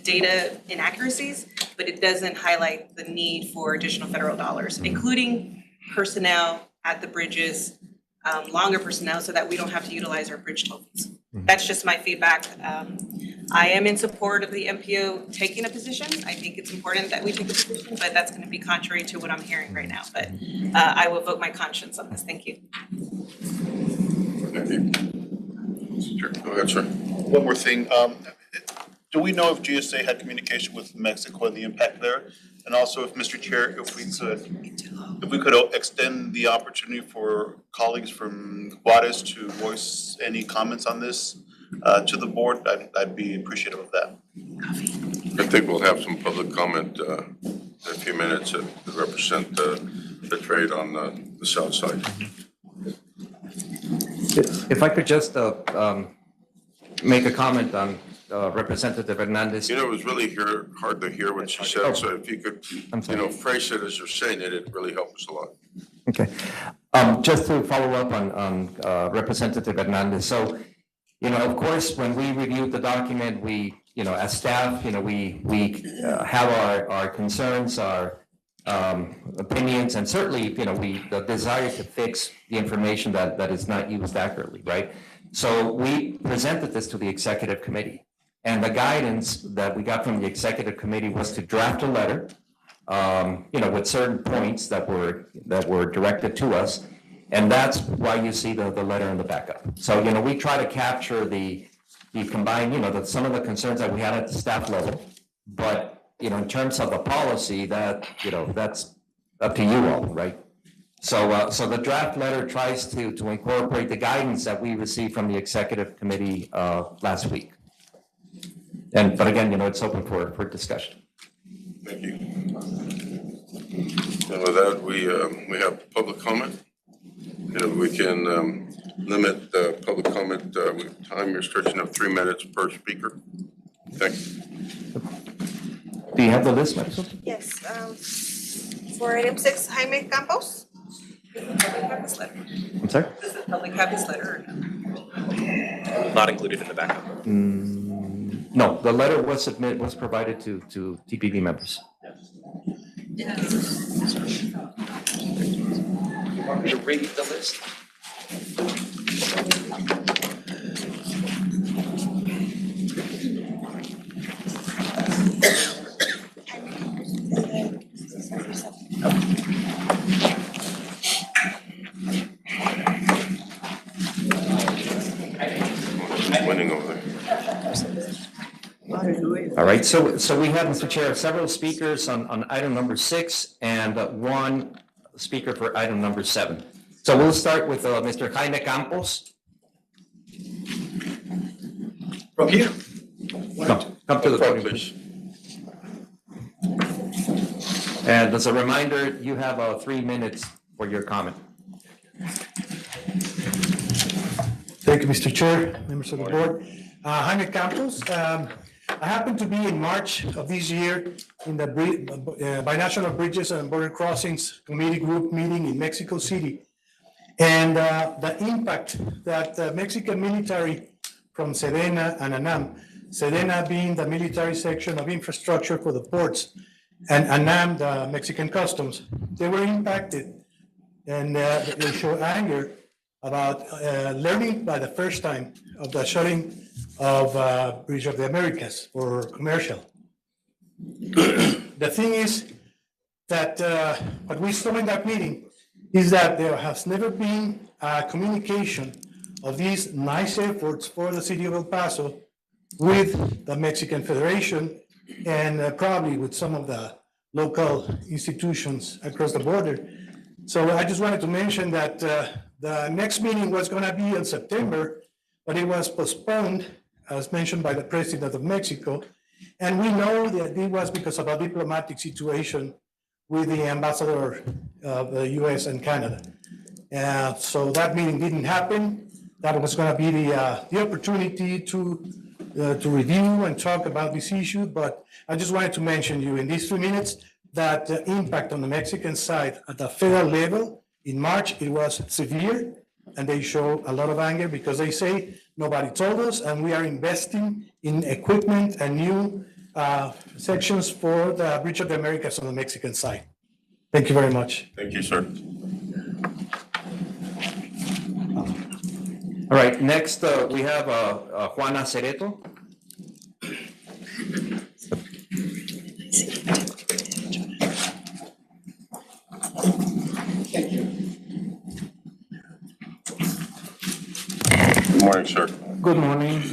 data inaccuracies, but it doesn't highlight the need for additional federal dollars, including personnel at the bridges, longer personnel, so that we don't have to utilize our bridge toll fees. That's just my feedback. I am in support of the MPO taking a position. I think it's important that we take a position, but that's going to be contrary to what I'm hearing right now. But I will vote my conscience on this. Thank you. Thank you. Sure. Go ahead, sir. One more thing, do we know if GSA had communication with Mexico and the impact there? And also, if Mr. Chair, if we could extend the opportunity for colleagues from Juarez to voice any comments on this to the board, I'd be appreciative of that. I think we'll have some public comment in a few minutes that represent the trade on the south side. If I could just make a comment on Representative Hernandez. It was really hard to hear what she said, so if you could, I'm sorry. phrase it as you're saying it, it really helped us a lot. Okay. Just to follow up on Representative Hernandez. So, of course, when we reviewed the document, we, as staff, we have our concerns, our opinions, and certainly, the desire to fix the information that is not used accurately, right? So we presented this to the executive committee, and the guidance that we got from the executive committee was to draft a letter, with certain points that were directed to us, and that's why you see the letter in the backup. So, we try to capture the combined, some of the concerns that we had at the staff level, but, in terms of the policy, that's up to you all, right? So the draft letter tries to incorporate the guidance that we received from the executive committee last week. But again, it's open for discussion. Thank you. And with that, we have public comment. We can limit the public comment with time restriction of 3 minutes per speaker. Thank you. Do you have the list, Marisol? Yes, for item 6, Jaime Campos. Does the public have this letter? I'm sorry? Does the public have this letter or no? Not included in the backup. No, the letter was provided to TPB members. You want me to read the list? Winning over there. All right, so we have, Mr. Chair, several speakers on item number 6 and one speaker for item number 7. So we'll start with Mr. Jaime Campos. From here. Come to the Front, podium, please. please. And as a reminder, you have 3 minutes for your comment. Thank you, Mr. Chair, members of the board. Jaime Campos. I happened to be in March of this year in the Binational Bridges and Border Crossings Committee Group meeting in Mexico City. And the impact that the Mexican military from Sedena and ANAM, Sedena being the military section of infrastructure for the ports, and ANAM, the Mexican Customs, they were impacted. And they show anger about learning by the first time of the shutting of Bridge of the Americas for commercial. The thing is that what we saw in that meeting is that there has never been a communication of these nice efforts for the city of El Paso with the Mexican Federation and probably with some of the local institutions across the border. So I just wanted to mention that the next meeting was going to be in September, but it was postponed, as mentioned by the President of Mexico. And we know that it was because of a diplomatic situation with the ambassador of the US and Canada. So that meeting didn't happen. That was going to be the opportunity to review and talk about this issue. But I just wanted to mention you in these 3 minutes that the impact on the Mexican side at the federal level in March, it was severe. And they show a lot of anger because they say nobody told us, and we are investing in equipment and new sections for the Bridge of the Americas on the Mexican side. Thank you very much. Thank you, sir. All right, next we have Juana Cereto. Good morning, sir. Good morning.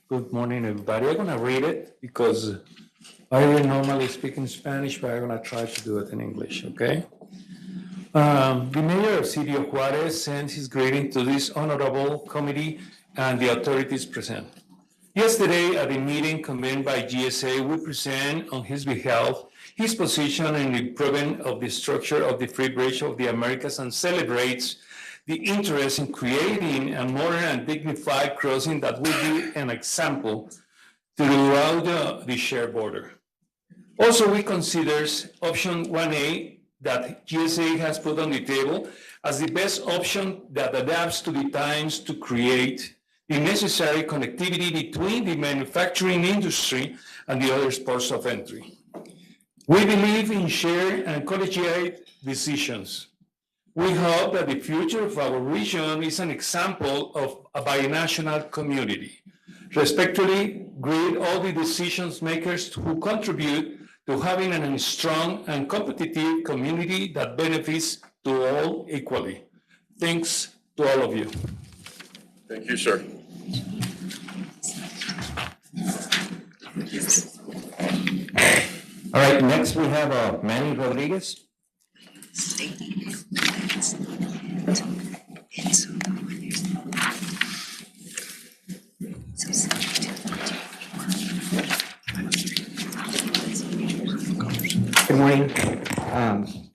Good morning, everybody. I'm gonna read it because I normally speak in Spanish, but I'm gonna try to do it in English, okay? The mayor of City of Juarez sends his greeting to this honorable committee and the authorities present. Yesterday, at a meeting convened by GSA, we present on his behalf his position in improvement of the structure of the Free Bridge of the Americas and celebrates the interest in creating a modern and dignified crossing that will be an example throughout the shared border. Also, we consider option 1A that GSA has put on the table as the best option that adapts to the times to create the necessary connectivity between the manufacturing industry and the other ports of entry. We believe in shared and collegiate decisions. We hope that the future of our region is an example of a binational community. Respectfully, greet all the decision makers who contribute to having a strong and competitive community that benefits to all equally. Thanks to all of you. Thank you, sir. All right, next we have Manny Rodriguez. Good morning.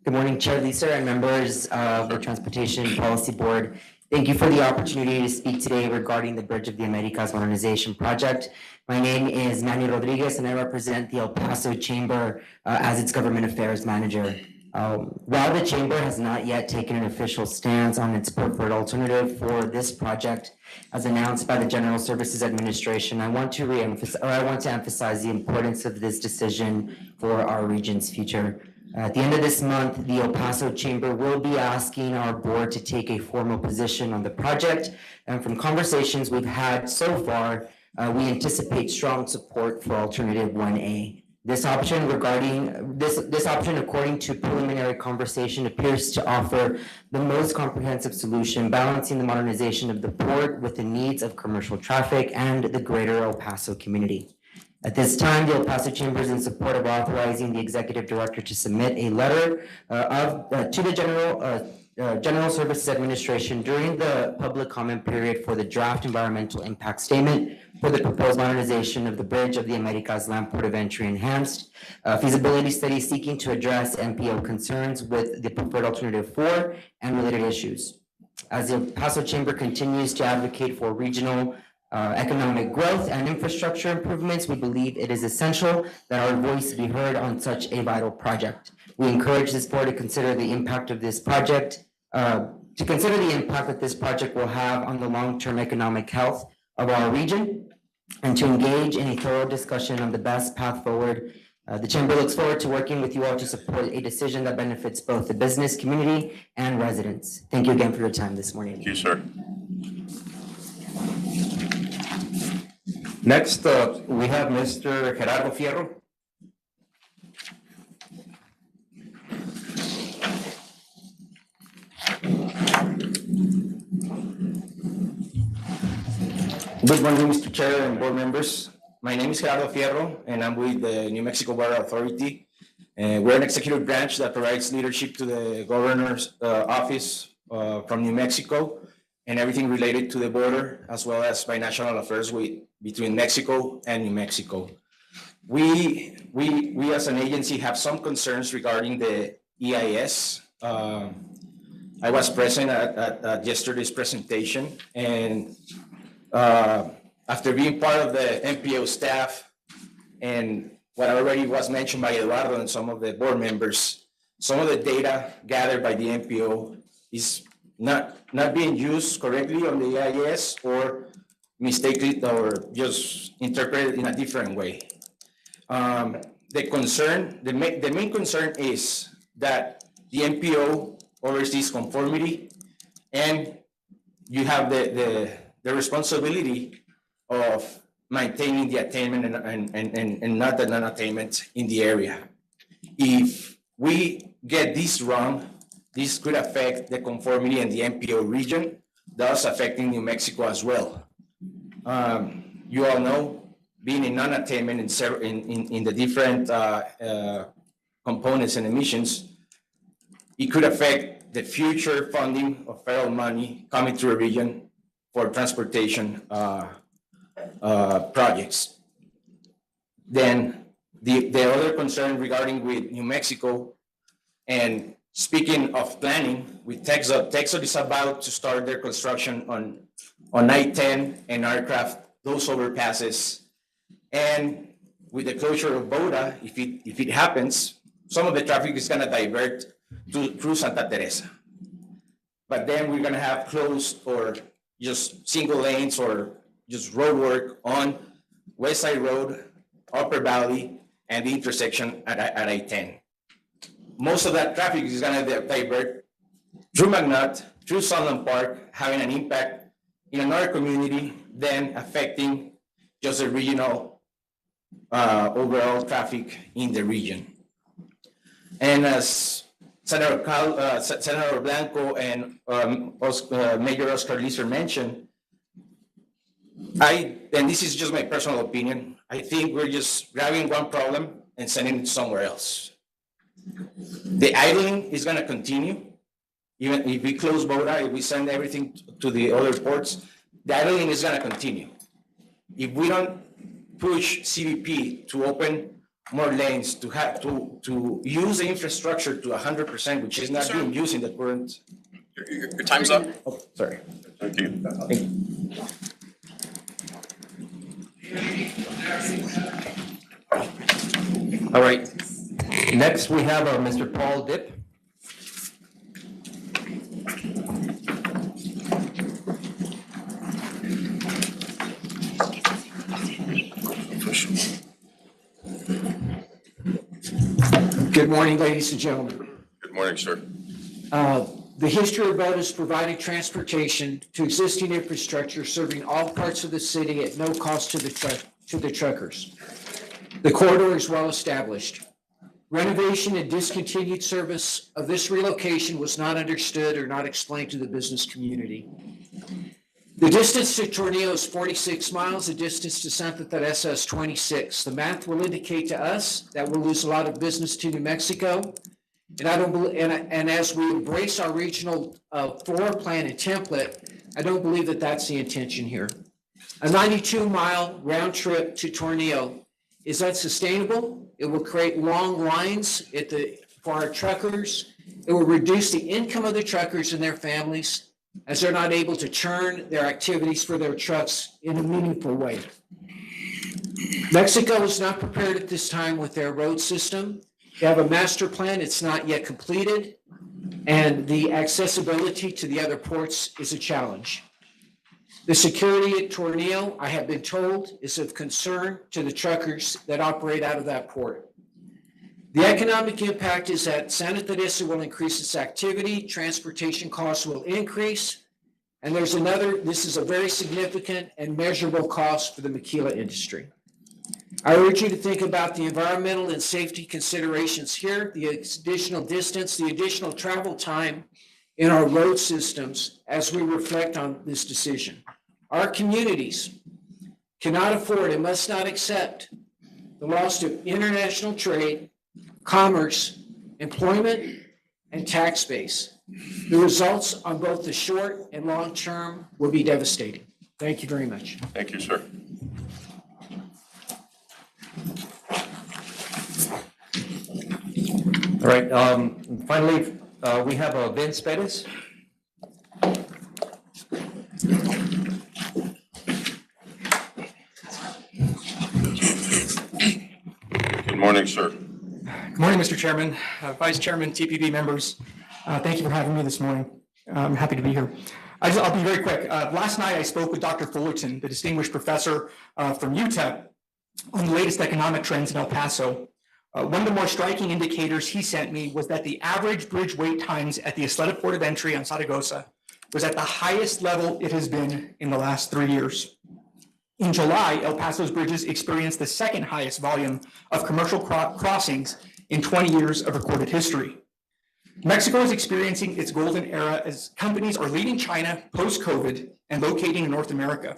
Good morning, Chair Lisa and members of the Transportation Policy Board. Thank you for the opportunity to speak today regarding the Bridge of the Americas Modernization Project. My name is Manny Rodriguez and I represent the El Paso Chamber as its Government Affairs Manager. While the Chamber has not yet taken an official stance on its preferred alternative for this project, as announced by the General Services Administration, I want to emphasize the importance of this decision for our region's future. At the end of this month, the El Paso Chamber will be asking our board to take a formal position on the project. And from conversations we've had so far, we anticipate strong support for alternative 1A. This option, according to preliminary conversation, appears to offer the most comprehensive solution, balancing the modernization of the port with the needs of commercial traffic and the greater El Paso community. At this time, the El Paso Chamber is in support of authorizing the Executive Director to submit a letter to General Services Administration during the public comment period for the draft environmental impact statement for the proposed modernization of the Bridge of the Americas Land Port of Entry enhanced feasibility study seeking to address MPO concerns with the preferred alternative 4 and related issues. As the El Paso Chamber continues to advocate for regional economic growth and infrastructure improvements, we believe it is essential that our voice be heard on such a vital project. We encourage this board to consider the impact of this project, that this project will have on the long-term economic health of our region, and to engage in a thorough discussion on the best path forward. The Chamber looks forward to working with you all to support a decision that benefits both the business community and residents. Thank you again for your time this morning. Thank you, sir. Next, we have Mr. Gerardo Fierro. Good morning, Mr. Chair and board members. My name is Gerardo Fierro, and I'm with the New Mexico Water Authority. We're an executive branch that provides leadership to the governor's office from New Mexico and everything related to the border, as well as binational affairs between Mexico and New Mexico. We as an agency have some concerns regarding the EIS. I was present at yesterday's presentation, and after being part of the MPO staff and what already was mentioned by Eduardo and some of the board members, some of the data gathered by the MPO is not being used correctly on the EIS or mistakenly or just interpreted in a different way. The main concern is that the MPO oversees conformity, and you have the responsibility of maintaining the attainment and not the non-attainment in the area. If we get this wrong, this could affect the conformity in the MPO region, thus affecting New Mexico as well. You all know, being in non-attainment in the different components and emissions, it could affect the future funding of federal money coming to a region for transportation projects. Then the other concern regarding with New Mexico, and speaking of planning, with Texas is about to start their construction on I-10 and aircraft, those overpasses. And with the closure of Boda, if it happens, some of the traffic is gonna divert through Santa Teresa. But then we're gonna have closed or just single lanes or just road work on West Side Road, Upper Valley, and the intersection at I-10. Most of that traffic is gonna divert through McNutt, through Sunland Park, having an impact in another community, then affecting just the regional overall traffic in the region. And as Senator Blanco and Mayor Oscar Leeser mentioned, and this is just my personal opinion, I think we're just grabbing one problem and sending it somewhere else. The idling is gonna continue. Even if we close Boda, if we send everything to the other ports, the idling is gonna continue. If we don't push CBP to open more lanes, to use the infrastructure to 100%, which is not being used in the current. Your time's up. Oh, sorry. Thank you. All right. Next, we have Mr. Paul Dipp. Good morning, ladies and gentlemen. Good morning, sir. The history of VOTA is providing transportation to existing infrastructure serving all parts of the city at no cost to the truckers. The corridor is well established. Renovation and discontinued service of this relocation was not understood or not explained to the business community. The distance to Tornillo is 46 miles, the distance to Santa Teresa is 26. The math will indicate to us that we'll lose a lot of business to New Mexico And I don't believe, and as we embrace our regional floor plan and template, I don't believe that that's the intention here. A 92-mile round trip to Tornillo is unsustainable. It will create long lines for our truckers. It will reduce the income of the truckers and their families as they're not able to turn their activities for their trucks in a meaningful way. Mexico is not prepared at this time with their road system. They have a master plan, it's not yet completed, and the accessibility to the other ports is a challenge. The security at Tornillo, I have been told, is of concern to the truckers that operate out of that port. The economic impact is that Santa Teresa will increase its activity, transportation costs will increase, and this is a very significant and measurable cost for the maquila industry. I urge you to think about the environmental and safety considerations here, the additional distance, the additional travel time in our road systems as we reflect on this decision. Our communities cannot afford and must not accept the loss of international trade, commerce, employment, and tax base. The results on both the short and long term will be devastating. Thank you very much. Thank you, sir. All right, finally, we have Vince Perez. Good morning, sir. Good morning, Mr. Chairman, Vice Chairman, TPB members. Thank you for having me this morning. I'm happy to be here. I'll be very quick. Last night, I spoke with Dr. Fullerton, the distinguished professor from UTEP, on the latest economic trends in El Paso. One of the more striking indicators he sent me was that the average bridge wait times at the Isleta Port of Entry on Zaragoza was at the highest level it has been in the last 3 years. In July, El Paso's bridges experienced the second highest volume of commercial crossings in 20 years of recorded history. Mexico is experiencing its golden era as companies are leaving China post-COVID and locating in North America.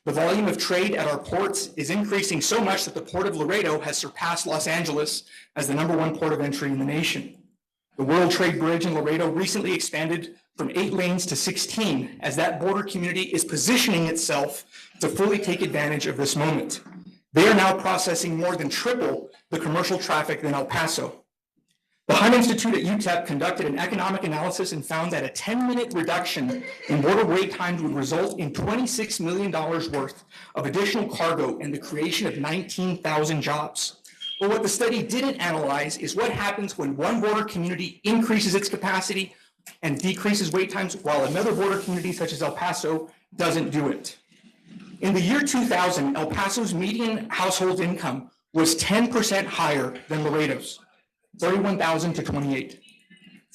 The volume of trade at our ports is increasing so much that the Port of Laredo has surpassed Los Angeles as the #1 port of entry in the nation. The World Trade Bridge in Laredo recently expanded from 8 lanes to 16 as that border community is positioning itself to fully take advantage of this moment. They are now processing more than triple the commercial traffic than El Paso. The Hunt Institute at UTEP conducted an economic analysis and found that a 10-minute reduction in border wait times would result in $26 million worth of additional cargo and the creation of 19,000 jobs. But what the study didn't analyze is what happens when one border community increases its capacity and decreases wait times while another border community such as El Paso doesn't do it. In the year 2000, El Paso's median household income was 10% higher than Laredo's. 31,000 to 28.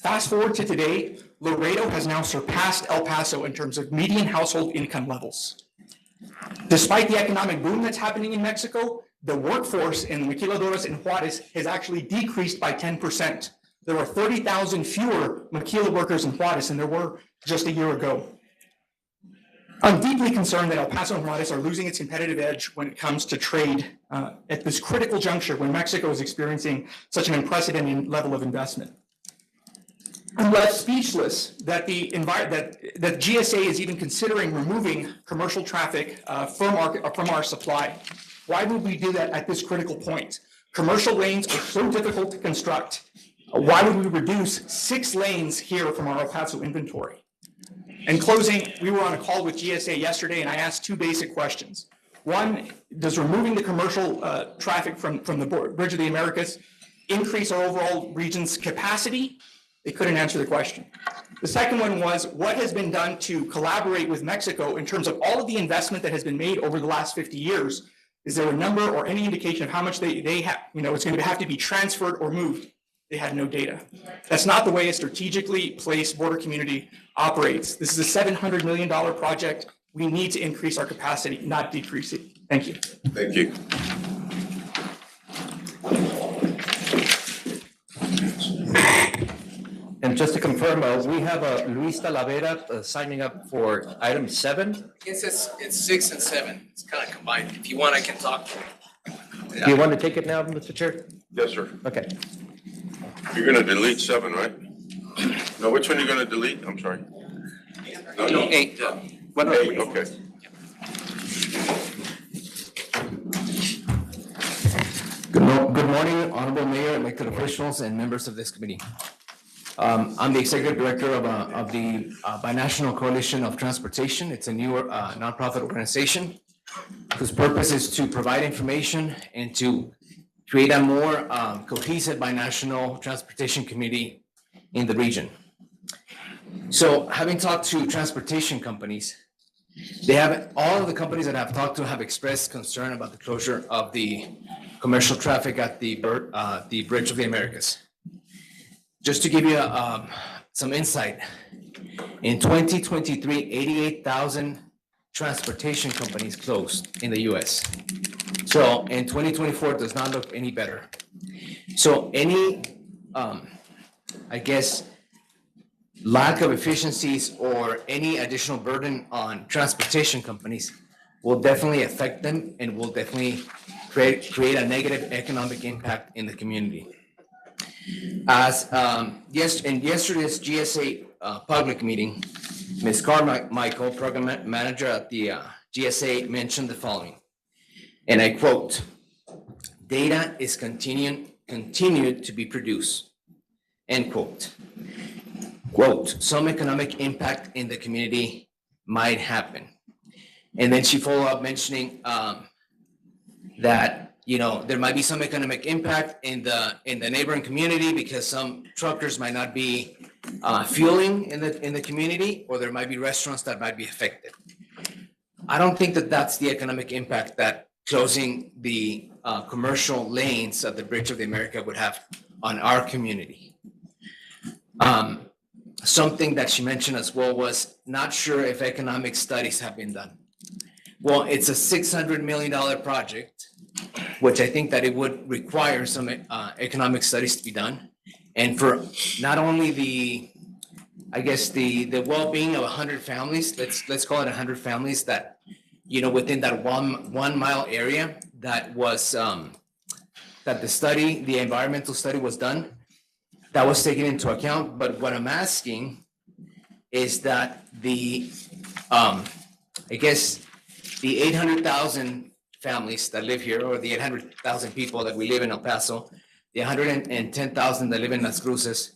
Fast forward to today, Laredo has now surpassed El Paso in terms of median household income levels. Despite the economic boom that's happening in Mexico, the workforce in maquiladoras in Juarez has actually decreased by 10%. There are 30,000 fewer maquila workers in Juarez than there were just a year ago. I'm deeply concerned that El Paso and Juarez are losing its competitive edge when it comes to trade at this critical juncture when Mexico is experiencing such an unprecedented level of investment. I'm left speechless that that GSA is even considering removing commercial traffic from our supply. Why would we do that at this critical point? Commercial lanes are so difficult to construct. Why would we reduce 6 lanes here from our El Paso inventory? In closing, we were on a call with GSA yesterday and I asked 2 basic questions. One, does removing the commercial traffic from the Bridge of the Americas increase our overall region's capacity? They couldn't answer the question. The second one was, what has been done to collaborate with Mexico in terms of all of the investment that has been made over the last 50 years? Is there a number or any indication of how much they have, it's going to have to be transferred or moved? They had no data. That's not the way a strategically placed border community operates. This is a $700 million project. We need to increase our capacity, not decrease it. Thank you. Thank you. And just to confirm, we have Luis Talavera signing up for item 7. It's 6 and 7. It's kind of combined. If you want, I can talk. Do you want to take it now, Mr. Chair? Yes, sir. Okay. You're gonna delete 7, right? No, which one are you gonna delete? I'm sorry. No, 8. 8, okay. Good morning, Honorable Mayor, elected officials, and members of this committee. I'm the Executive Director of the Binational Coalition of Transportation. It's a newer nonprofit organization whose purpose is to provide information and to create a more cohesive binational transportation community in the region. So having talked to transportation companies, all of the companies that I've talked to have expressed concern about the closure of the commercial traffic at the Bridge of the Americas. Just to give you some insight, in 2023, 88,000 transportation companies closed in the US. So in 2024, it does not look any better. So any, I guess, lack of efficiencies or any additional burden on transportation companies will definitely affect them and will definitely create a negative economic impact in the community. As in yesterday's GSA public meeting, Ms. Carmichael, program manager at the GSA, mentioned the following, and I quote, "Data is continued to be produced," end quote. Quote, "Some economic impact in the community might happen." And then she followed up mentioning that, there might be some economic impact in the neighboring community because some truckers might not be fueling in the community, or there might be restaurants that might be affected. I don't think that that's the economic impact that closing the commercial lanes at the Bridge of the America would have on our community. Something that she mentioned as well was not sure if economic studies have been done. Well, it's a $600 million project, which I think that it would require some economic studies to be done. And for not only the well-being of 100 families, let's call it 100 families that, within that 1 mile area that was, that the environmental study was done, that was taken into account. But what I'm asking is that the 800,000 families that live here, or the 800,000 people that we live in El Paso, the 110,000 that live in Las Cruces,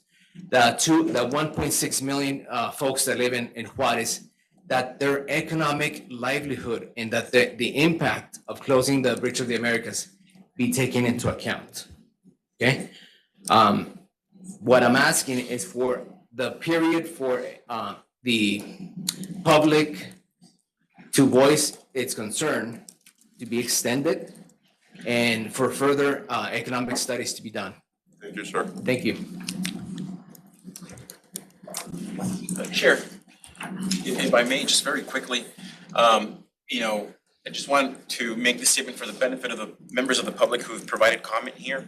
the 1.6 million folks that live in Juarez, that their economic livelihood and that the impact of closing the Bridge of the Americas be taken into account. Okay? What I'm asking is for the period for the public to voice its concern to be extended and for further economic studies to be done. Thank you, sir. Thank you. Chair, if I may, just very quickly, I just want to make this statement for the benefit of the members of the public who have provided comment here.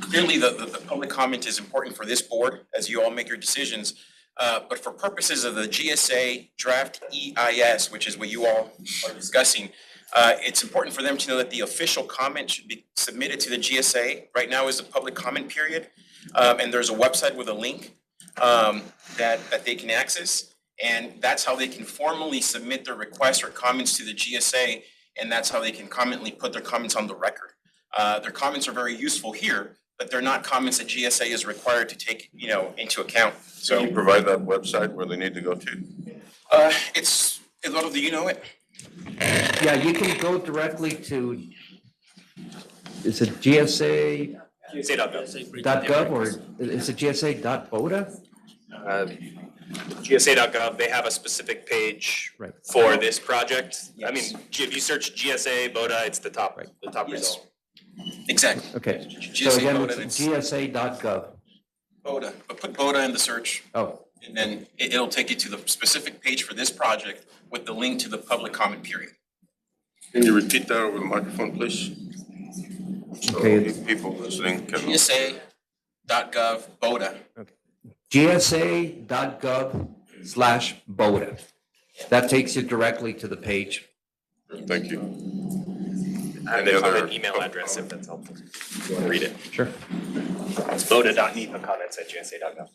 Clearly, the public comment is important for this board as you all make your decisions. But for purposes of the GSA draft EIS, which is what you all are discussing, it's important for them to know that the official comment should be submitted to the GSA. Right now is a public comment period, and there's a website with a link that they can access, and that's how they can formally submit their requests or comments to the GSA, and that's how they can put their comments on the record. Their comments are very useful here, but they're not comments that GSA is required to take, into account. So Can you provide that website where they need to go to? It's, Eduardo, do you know it? Yeah, you can go directly to, is it GSA? GSA.gov. Or is it GSA.BOTA? GSA.gov, they have a specific page Right. for this project. I mean, if you search GSA, BOTA, it's the top result. Exactly. Okay, so GSA again, BOTA, it's it's GSA.gov. BOTA, but put BOTA in the search, Oh, and then it'll take you to the specific page for this project with the link to the public comment period. Can you repeat that over the microphone, please? So Okay. people listening can. GSA.gov, BOTA. GSA.gov/BOTA. That takes you directly to the page. Thank you. I have Any a other- comment email address if that's helpful. If you want to read it. Sure. It's voda.nepacomments@gsa.gov.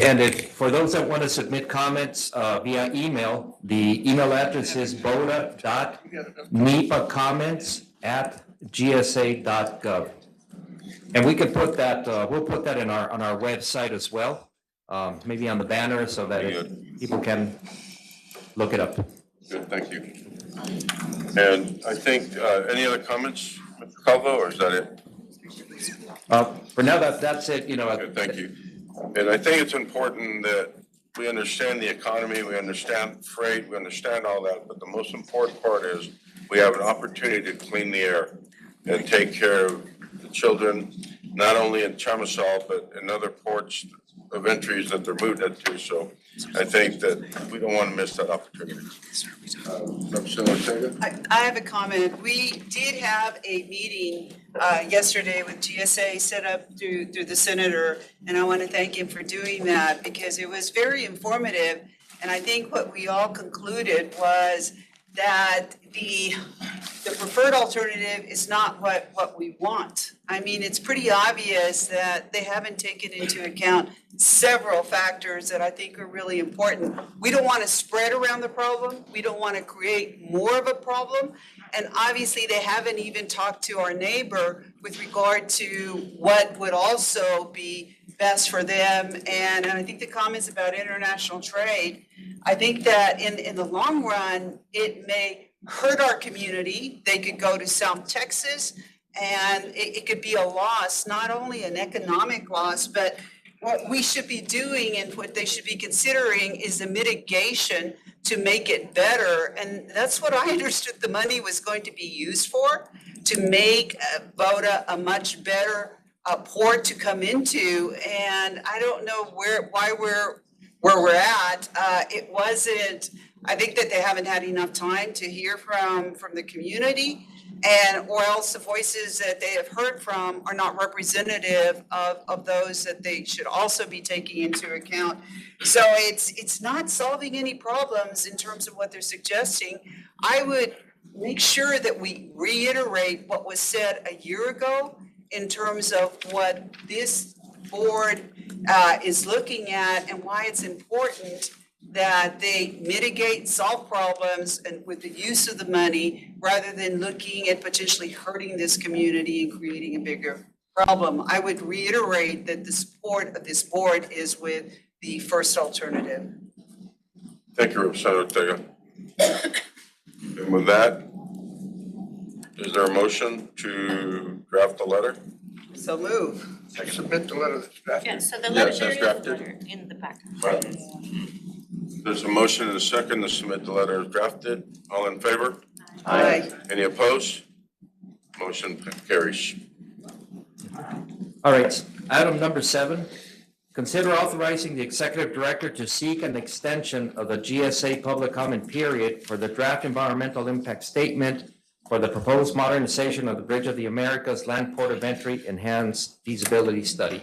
And if, for those that want to submit comments via email, the email address is boda.nepacomments@gsa.gov. And we can put that, we'll put that in on our website as well, maybe on the banner so that people can look it up. Good, thank you. And I think, any other comments, Mr. Calvo, or is that it? For now, that's it, you know. Good, thank you. And I think it's important that we understand the economy, we understand freight, we understand all that, but the most important part is we have an opportunity to clean the air and take care of the children, not only in Chamisal, but in other ports of entries that they're moved into. So I think that we don't want to miss that opportunity. Representative Ortega? I have a comment. We did have a meeting yesterday with GSA set up through the senator, and I want to thank him for doing that because it was very informative. And I think what we all concluded was that the preferred alternative is not what we want. I mean, it's pretty obvious that they haven't taken into account several factors that I think are really important. We don't want to spread around the problem. We don't want to create more of a problem. And obviously, they haven't even talked to our neighbor with regard to what would also be best for them. And I think the comments about international trade, I think that in the long run, it may hurt our community. They could go to South Texas and it could be a loss, not only an economic loss, but what we should be doing and what they should be considering is a mitigation to make it better. And that's what I understood the money was going to be used for, to make Boda a much better port to come into. And I don't know why we're where we're at. It wasn't, I think that they haven't had enough time to hear from the community, or else the voices that they have heard from are not representative of those that they should also be taking into account. So it's not solving any problems in terms of what they're suggesting. I would make sure that we reiterate what was said a year ago in terms of what this board is looking at and why it's important that they mitigate, solve problems and with the use of the money rather than looking at potentially hurting this community and creating a bigger problem. I would reiterate that the support of this board is with the first alternative. Thank you, Representative Ortega. And with that, is there a motion to draft the letter? So move. Submit the letter that's drafted. Yeah, so the Yes, letter, that's there is a drafted. letter in the back. Right. There's a motion and a second to submit the letter as drafted. All in favor? Aye. Any opposed? Motion carries. All right, item number 7, consider authorizing the executive director to seek an extension of the GSA public comment period for the draft environmental impact statement for the proposed modernization of the Bridge of the Americas Land Port of Entry Enhanced Feasibility Study.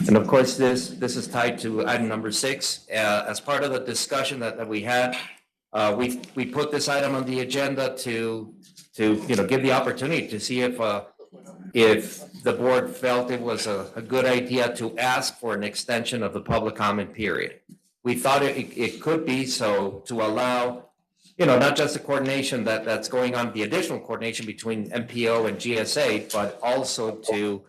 And of course, this is tied to item number 6. As part of the discussion that we had, we put this item on the agenda to give the opportunity to see if the board felt it was a good idea to ask for an extension of the public comment period. We thought it could be so to allow, not just the coordination that's going on, the additional coordination between MPO and GSA, but also to,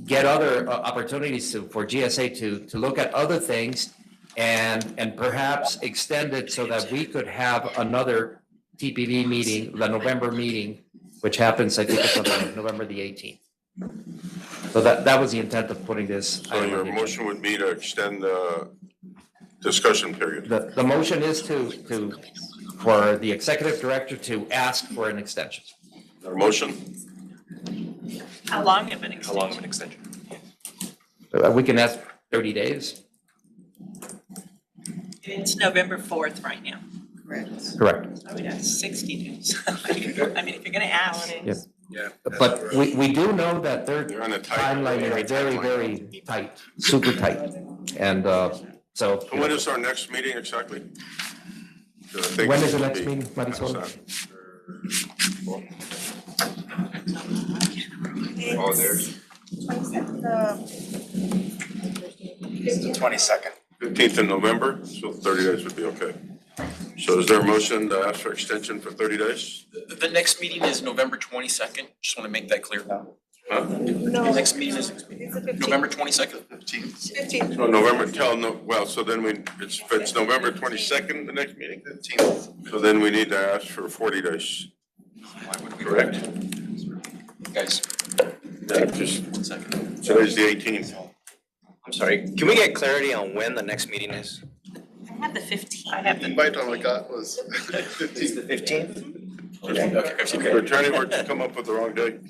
get other opportunities for GSA to look at other things and perhaps extend it so that we could have another TPB meeting, the November meeting, which happens, I think it's on November the 18th. So that was the intent of putting this. So your motion would be to extend the discussion period. The motion is for the executive director to ask for an extension. Motion? How long of an How long of an extension? We can ask 30 days. It's November 4th right now. Correct. I would ask 60 days. I mean, if you're gonna ask. Yes. Yeah. But we do know that their They're on a tight timeline is very, very tight, super tight. And So. When is our next meeting exactly? When is the next meeting, Marisol? Oh, there's. It's the 22nd. 15th of November, so 30 days would be okay. So is there a motion to ask for extension for 30 days? The next meeting is November 22nd. Just want to make that clear. Huh? The next meeting is November 22nd. 15th. So November, well, so then if it's November 22nd, the next meeting? 15th. So then we need to ask for 40 days. Correct? Guys. Yeah, just, today's the 18th. I'm sorry, can we get clarity on when the next meeting is? I have the 15th. I have the invite I got was 15th. The 15th? Your attorney worked to come up with the wrong date.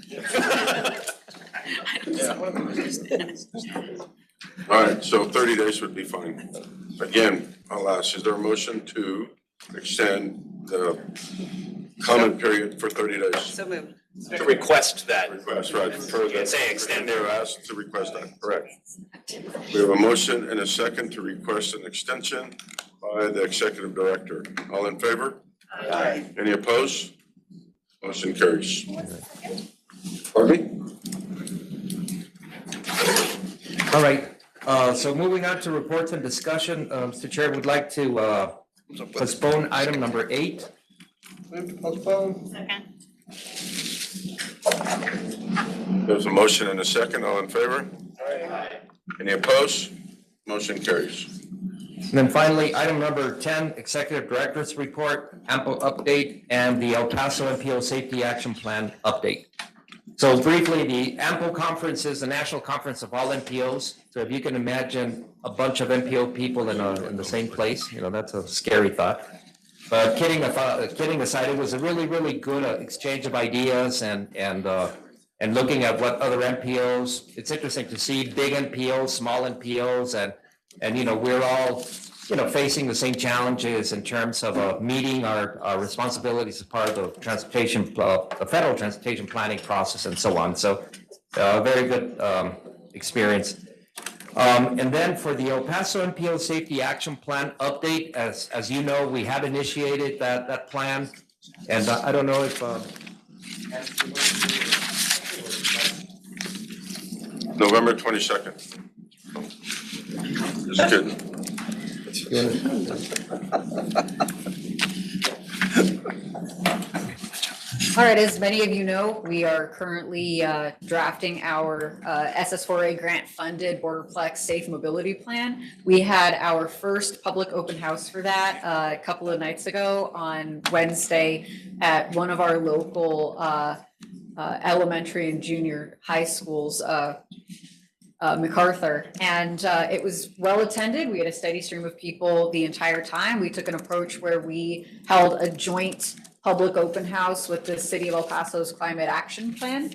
All right, so 30 days would be fine. Again, I'll ask, is there a motion to extend the comment period for 30 days? So moved. To request that. Request, right, for You can say extend They're it. asked to request that, correct. We have a motion and a second to request an extension by the executive director. All in favor? Aye. Any opposed? Motion carries. Pardon me? All right, so moving on to reports and discussion, Mr. Chair, would like to postpone item number 8. Move to postpone. Second. There's a motion and a second. All in favor? Any opposed? Motion carries. And then finally, item number 10, Executive Director's Report, AMPO update, and the El Paso MPO Safety Action Plan update. So briefly, the AMPO conference is the national conference of all MPOs. So if you can imagine a bunch of MPO people in the same place, that's a scary thought. But kidding aside, it was a really, really good exchange of ideas and looking at what other MPOs. It's interesting to see big MPOs, small MPOs, and we're all facing the same challenges in terms of meeting our responsibilities as part of the federal transportation planning process and so on. So very good experience. And then for the El Paso MPO Safety Action Plan update, as you know, we have initiated that plan. And I don't know if November 22nd. Just kidding. All right, as many of you know, we are currently drafting our SS4A grant-funded Borderplex Safe Mobility Plan. We had our first public open house for that a couple of nights ago on Wednesday at one of our local elementary and junior high schools, MacArthur, and it was well attended. We had a steady stream of people the entire time. We took an approach where we held a joint public open house with the City of El Paso's Climate Action Plan.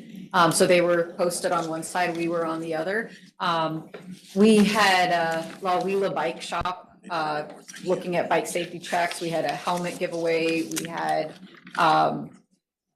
So they were posted on one side, we were on the other. We had La Huila Bike Shop looking at bike safety checks. We had a helmet giveaway. We had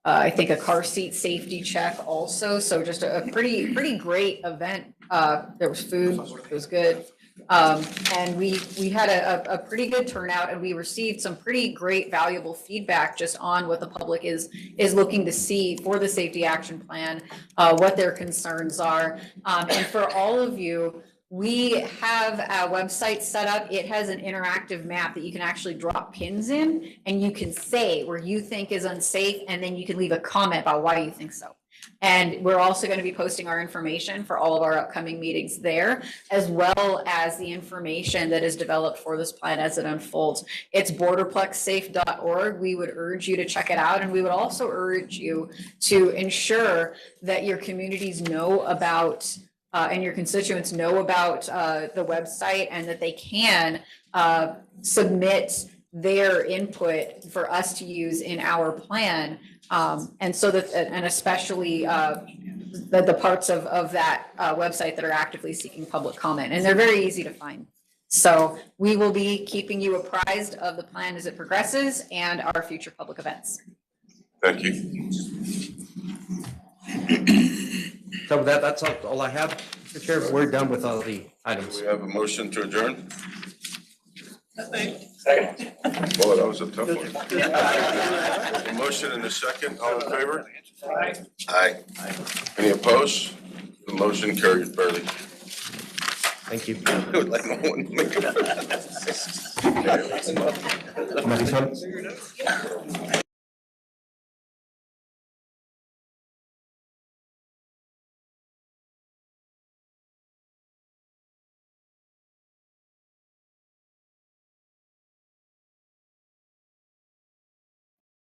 I think a car seat safety check also. So just a pretty great event. There was food, it was good. And we had a pretty good turnout, and we received some pretty great valuable feedback just on what the public is looking to see for the safety action plan, what their concerns are. And for all of you, we have a website set up. It has an interactive map that you can actually drop pins in, and you can say where you think is unsafe, and then you can leave a comment about why you think so. And we're also going to be posting our information for all of our upcoming meetings there, as well as the information that is developed for this plan as it unfolds. It's borderplexsafe.org. We would urge you to check it out. And we would also urge you to ensure that your communities know about and your constituents know about the website, and that they can submit their input for us to use in our plan. And so that, and especially the parts of that website that are actively seeking public comment, and they're very easy to find. So we will be keeping you apprised of the plan as it progresses and our future public events. Thank you. so that's all I have, Mr. Chair. We're done with all the items. We have a motion to adjourn. Boy, that was a tough one. A motion and a second, all in favor? Aye. Any opposed? The motion carries barely. Thank you. I would like no one to make a- Marisol?